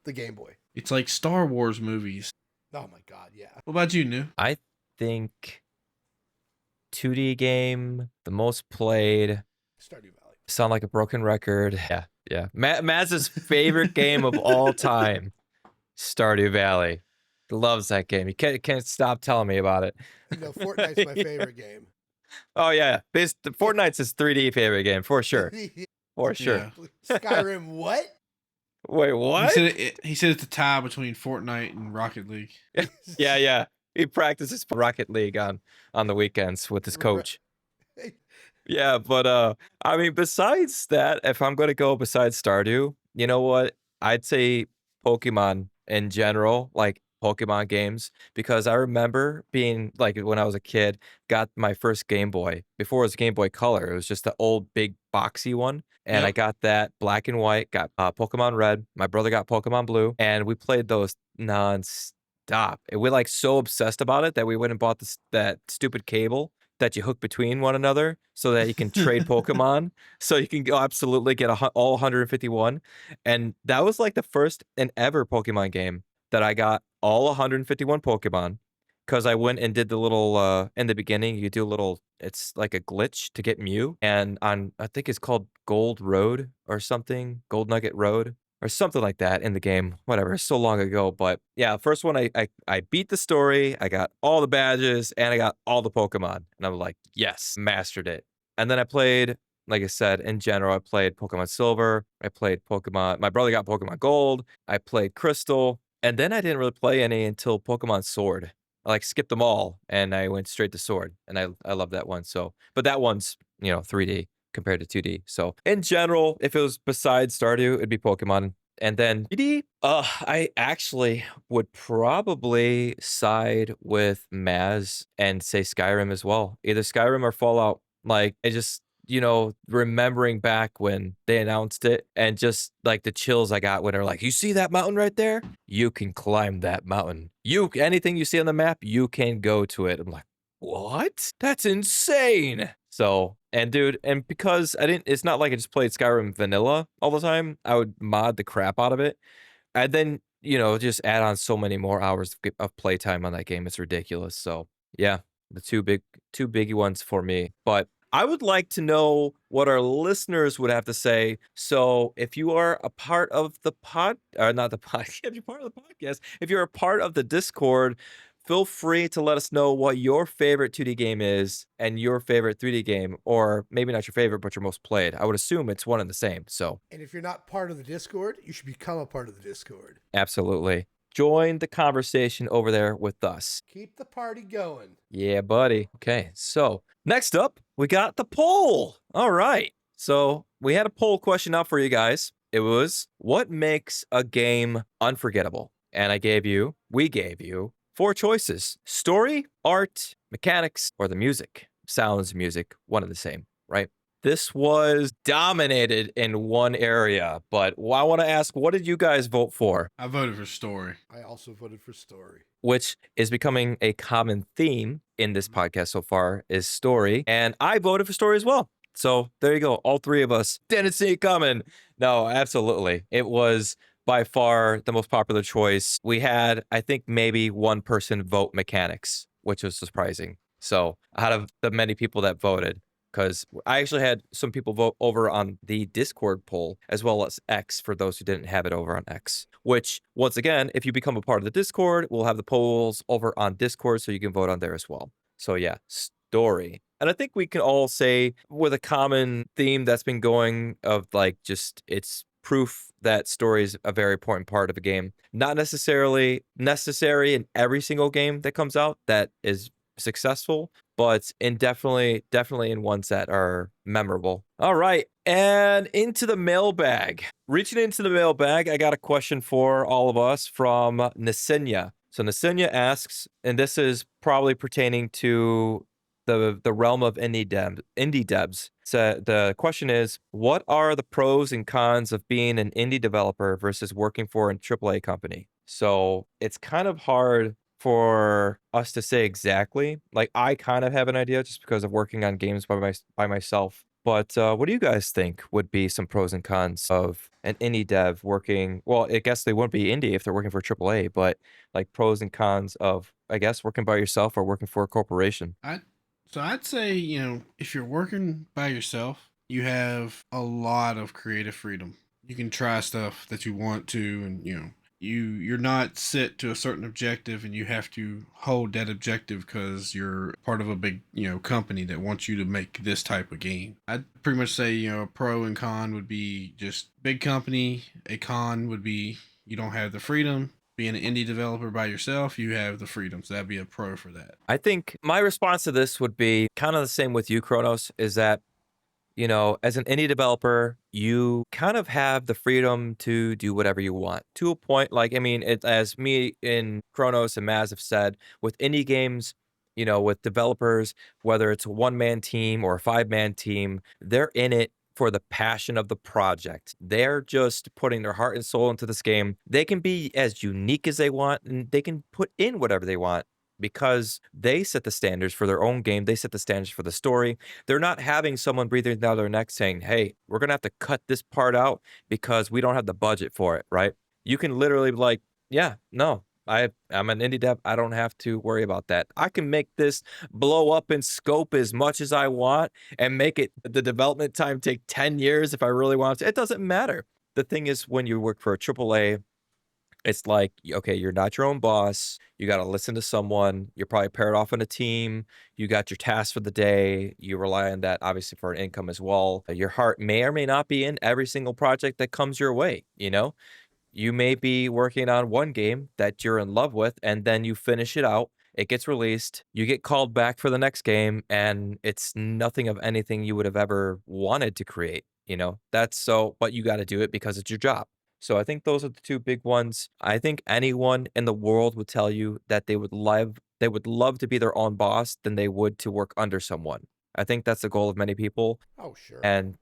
the Game Boy. It's like Star Wars movies. Oh my god, yeah. What about you, New? I think 2D game, the most played. Stardew Valley. Sound like a broken record. Yeah, yeah. Maz's favorite game of all time, Stardew Valley. Loves that game. He can't stop telling me about it. No, Fortnite's my favorite game. Oh yeah, Fortnite's his 3D favorite game for sure, for sure. Yeah. Skyrim, what? Wait, He what? said, he said it's a tie between Fortnite and Rocket League. Yeah, yeah. He practices Rocket League on the weekends with his coach. Yeah, but I mean, besides that, if I'm gonna go besides Stardew, you know what? I'd say Pokemon in general, like Pokemon games, because I remember being like when I was a kid, got my first Game Boy. Before it was Game Boy Color, it was just the old big boxy one, and I Yep. got that black and white. Got Pokemon Red. My brother got Pokemon Blue, and we played those non-stop. And we like so obsessed about it that we went and bought that stupid cable that you hook between one another so that you can trade Pokemon. So you can go absolutely get all 151. And that was like the first and ever Pokemon game that I got all 151 Pokemon because I went and did the little in the beginning you do a little, it's like a glitch to get Mew, and on I think it's called Gold Road or something, Gold Nugget Road or something like that in the game. Whatever, it's so long ago. But yeah, first one I beat the story, I got all the badges, and I got all the Pokemon. And I'm like, yes, mastered it. And then I played, like I said, in general, I played Pokemon Silver, I played Pokemon, my brother got Pokemon Gold, I played Crystal, and then I didn't really play any until Pokemon Sword. I like skipped them all and I went straight to Sword. And I love that one. So, but that one's, 3D compared to 2D. So in general, if it was besides Stardew, it'd be Pokemon. And then I actually would probably side with Maz and say Skyrim as well. Either Skyrim or Fallout. Like, I just, remembering back when they announced it and just like the chills I got when they're like, you see that mountain right there? You can climb that mountain. Anything you see on the map, you can go to it. I'm like, what? That's insane. So, and dude, and because it's not like I just played Skyrim vanilla all the time. I would mod the crap out of it. And then, just add on so many more hours of playtime on that game. It's ridiculous. So, yeah, the two biggie ones for me. But I would like to know what our listeners would have to say. So, if you are a part of the not the podcast, if you're part of the podcast, if you're a part of the Discord, feel free to let us know what your favorite 2D game is and your favorite 3D game, or maybe not your favorite, but your most played. I would assume it's one and the same. So, And if you're not part of the Discord, you should become a part of the Discord. absolutely. Join the conversation over there with us. Keep the party going. Yeah, buddy. Okay, so next up, we got the poll. All right. So we had a poll question up for you guys. It was, what makes a game unforgettable? And we gave you 4 choices: story, art, mechanics, or the music. Sounds, music, one and the same, right? This was dominated in one area, but I want to ask, what did you guys vote for? I voted for story. I also voted for story. Which is becoming a common theme in this podcast so far, is story. And I voted for story as well. So there you go. All 3 of us didn't see it coming. No, absolutely. It was by far the most popular choice. We had, I think, maybe one person vote mechanics, which was surprising. So out of the many people that voted, because I actually had some people vote over on the Discord poll as well as X for those who didn't have it over on X, which, once again, if you become a part of the Discord, we'll have the polls over on Discord so you can vote on there as well. So yeah, story. And I think we can all say with a common theme that's been going of like just it's proof that story is a very important part of a game. Not necessarily necessary in every single game that comes out that is successful, but definitely in ones that are memorable. All right, and into the mailbag. Reaching into the mailbag, I got a question for all of us from Nasinya. So Nasinya asks, and this is probably pertaining to the realm of indie devs. So the question is, what are the pros and cons of being an indie developer versus working for a AAA company? So it's kind of hard for us to say exactly. Like, I kind of have an idea just because of working on games by myself. But what do you guys think would be some pros and cons of an indie dev working? Well, I guess they wouldn't be indie if they're working for AAA, but like pros and cons of, I guess, working by yourself or working for a corporation. I'd say, if you're working by yourself, you have a lot of creative freedom. You can try stuff that you want to, and you're not set to a certain objective, and you have to hold that objective because you're part of a big company that wants you to make this type of game. I'd pretty much say a pro and con would be just big company. A con would be you don't have the freedom. Being an indie developer by yourself, you have the freedom. So that'd be a pro for that. I think my response to this would be kind of the same with you, Kronos, is that, as an indie developer, you kind of have the freedom to do whatever you want to a point. Like, I mean, as me and Kronos and Maz have said, with indie games, with developers, whether it's a 1-man team or a 5-man team, they're in it for the passion of the project. They're just putting their heart and soul into this game. They can be as unique as they want, and they can put in whatever they want because they set the standards for their own game. They set the standards for the story. They're not having someone breathing down their neck saying, hey, we're going to have to cut this part out because we don't have the budget for it, right? You can literally be like, yeah, no, I'm an indie dev. I don't have to worry about that. I can make this blow up in scope as much as I want and make it the development time take 10 years if I really want to. It doesn't matter. The thing is, when you work for a AAA, it's like, okay, you're not your own boss. You got to listen to someone. You're probably paired off on a team. You got your tasks for the day. You rely on that, obviously, for an income as well. Your heart may or may not be in every single project that comes your way, You may be working on one game that you're in love with, and then you finish it out. It gets released. You get called back for the next game, and it's nothing of anything you would have ever wanted to create. That's so, but you got to do it because it's your job. So I think those are the two big ones. I think anyone in the world would tell you that they would love to be their own boss than they would to work under someone. I think that's the goal of many people, Oh, sure. and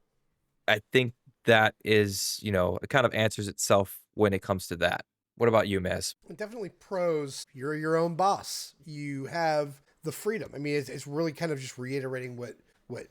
I think that is, it kind of answers itself when it comes to that. What about you, Maz? Definitely pros. You're your own boss. You have the freedom. I mean, it's really kind of just reiterating what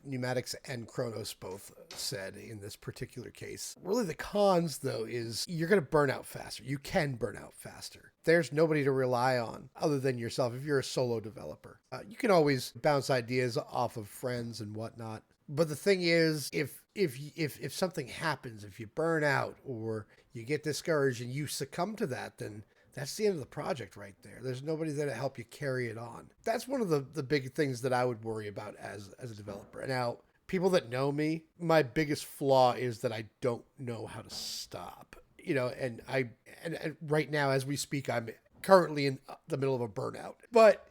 Pneumatics and Kronos both said in this particular case. Really, the cons, though, is you're going to burn out faster. You can burn out faster. There's nobody to rely on other than yourself if you're a solo developer. You can always bounce ideas off of friends and whatnot. But the thing is, if something happens, if you burn out or you get discouraged and you succumb to that, then that's the end of the project right there. There's nobody there to help you carry it on. That's one of the big things that I would worry about as a developer. Now, people that know me, my biggest flaw is that I don't know how to stop. And right now as we speak, I'm currently in the middle of a burnout. But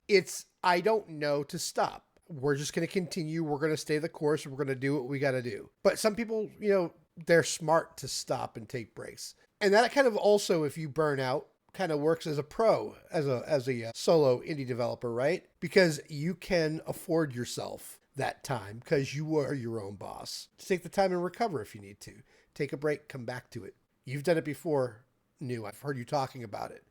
I don't know to stop. We're just going to continue. We're going to stay the course. We're going to do what we got to do. But some people, they're smart to stop and take breaks. And that kind of also, if you burn out, kind of works as a pro, as a solo indie developer, right? Because you can afford yourself that time because you are your own boss. Take the time and recover if you need to. Take a break, come back to it. You've done it before, New. I've heard you talking about it.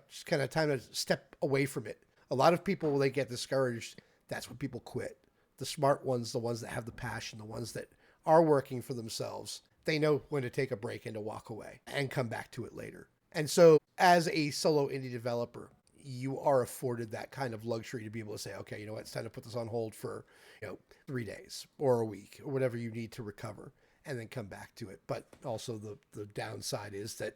Just kind of time to step away from it. A lot of people, when they get discouraged, that's when people quit. The smart ones, the ones that have the passion, the ones that are working for themselves, they know when to take a break and to walk away and come back to it later. And so as a solo indie developer, you are afforded that kind of luxury to be able to say, okay, it's time to put this on hold for, 3 days or a week or whatever you need to recover and then come back to it. But also the downside is that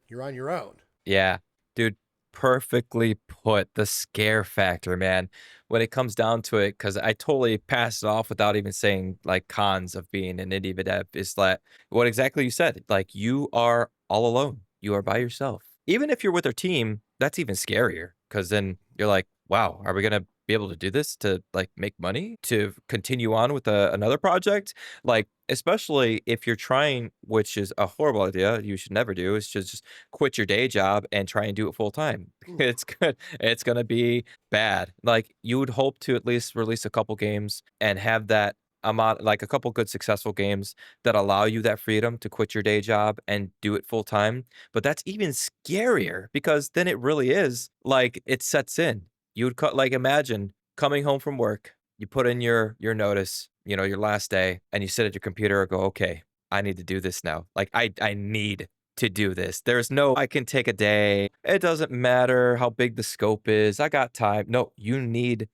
you're on your own. Yeah, dude, perfectly put. The scare factor, man. When it comes down to it, because I totally passed it off without even saying like cons of being an indie dev, is that what exactly you said. Like you are all alone. You are by yourself. Even if you're with a team, that's even scarier because then you're like, wow, are we gonna be able to do this to like make money to continue on with another project? Like, especially if you're trying, which is a horrible idea, you should never do, is just quit your day job and try and do it full time. Ooh. It's good. It's gonna be bad. Like you would hope to at least release a couple games and have that amount, like a couple good successful games that allow you that freedom to quit your day job and do it full time. But that's even scarier because then it really is like it sets in. You would cut like imagine coming home from work, you put in your notice, your last day, and you sit at your computer and go, okay, I need to do this now. Like I need to do this. There's no I can take a day. It doesn't matter how big the scope is. I got time. No, you need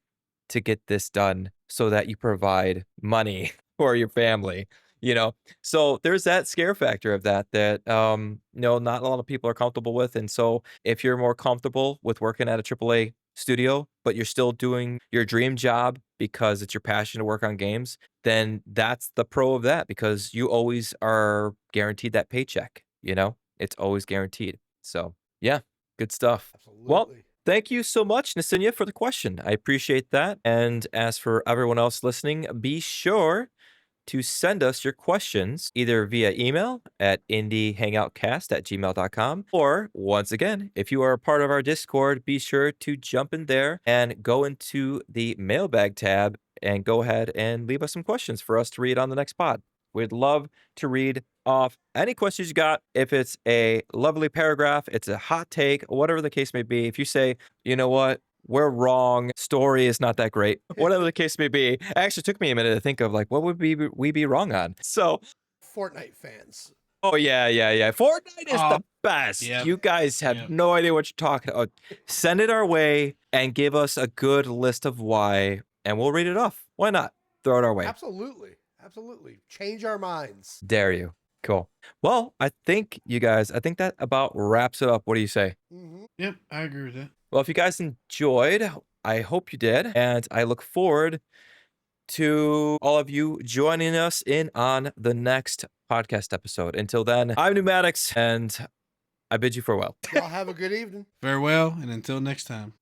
to get this done so that you provide money for your family, you know? So there's that scare factor of that, not a lot of people are comfortable with. And so if you're more comfortable with working at a AAA studio, but you're still doing your dream job because it's your passion to work on games, then that's the pro of that because you always are guaranteed that paycheck. It's always guaranteed. So yeah, good stuff. Well, Absolutely. thank you so much, Nasinya, for the question. I appreciate that. And as for everyone else listening, be sure to send us your questions either via email at indiehangoutcast@gmail.com. Or once again, if you are a part of our Discord, be sure to jump in there and go into the mailbag tab and go ahead and leave us some questions for us to read on the next pod. We'd love to read off any questions you got. If it's a lovely paragraph, it's a hot take, whatever the case may be. If you say, you know what, we're wrong, story is not that great, whatever the case may be. It actually took me a minute to think of like, what would we be wrong on? So, Fortnite fans. oh yeah, yeah, yeah. Fortnite is Um, the best. yep, You guys have yep. no idea what you're talking about. Send it our way and give us a good list of why, and we'll read it off. Why not? Throw it our way. Absolutely. Absolutely. Change our minds. Dare you. Cool. Well, I think that about wraps it up. What do you say? Mm-hmm. Yep, I agree with that. Well, if you guys enjoyed, I hope you did. And I look forward to all of you joining us in on the next podcast episode. Until then, I'm Pneumatics and I bid you farewell. Y'all have a good evening. Farewell, and until next time.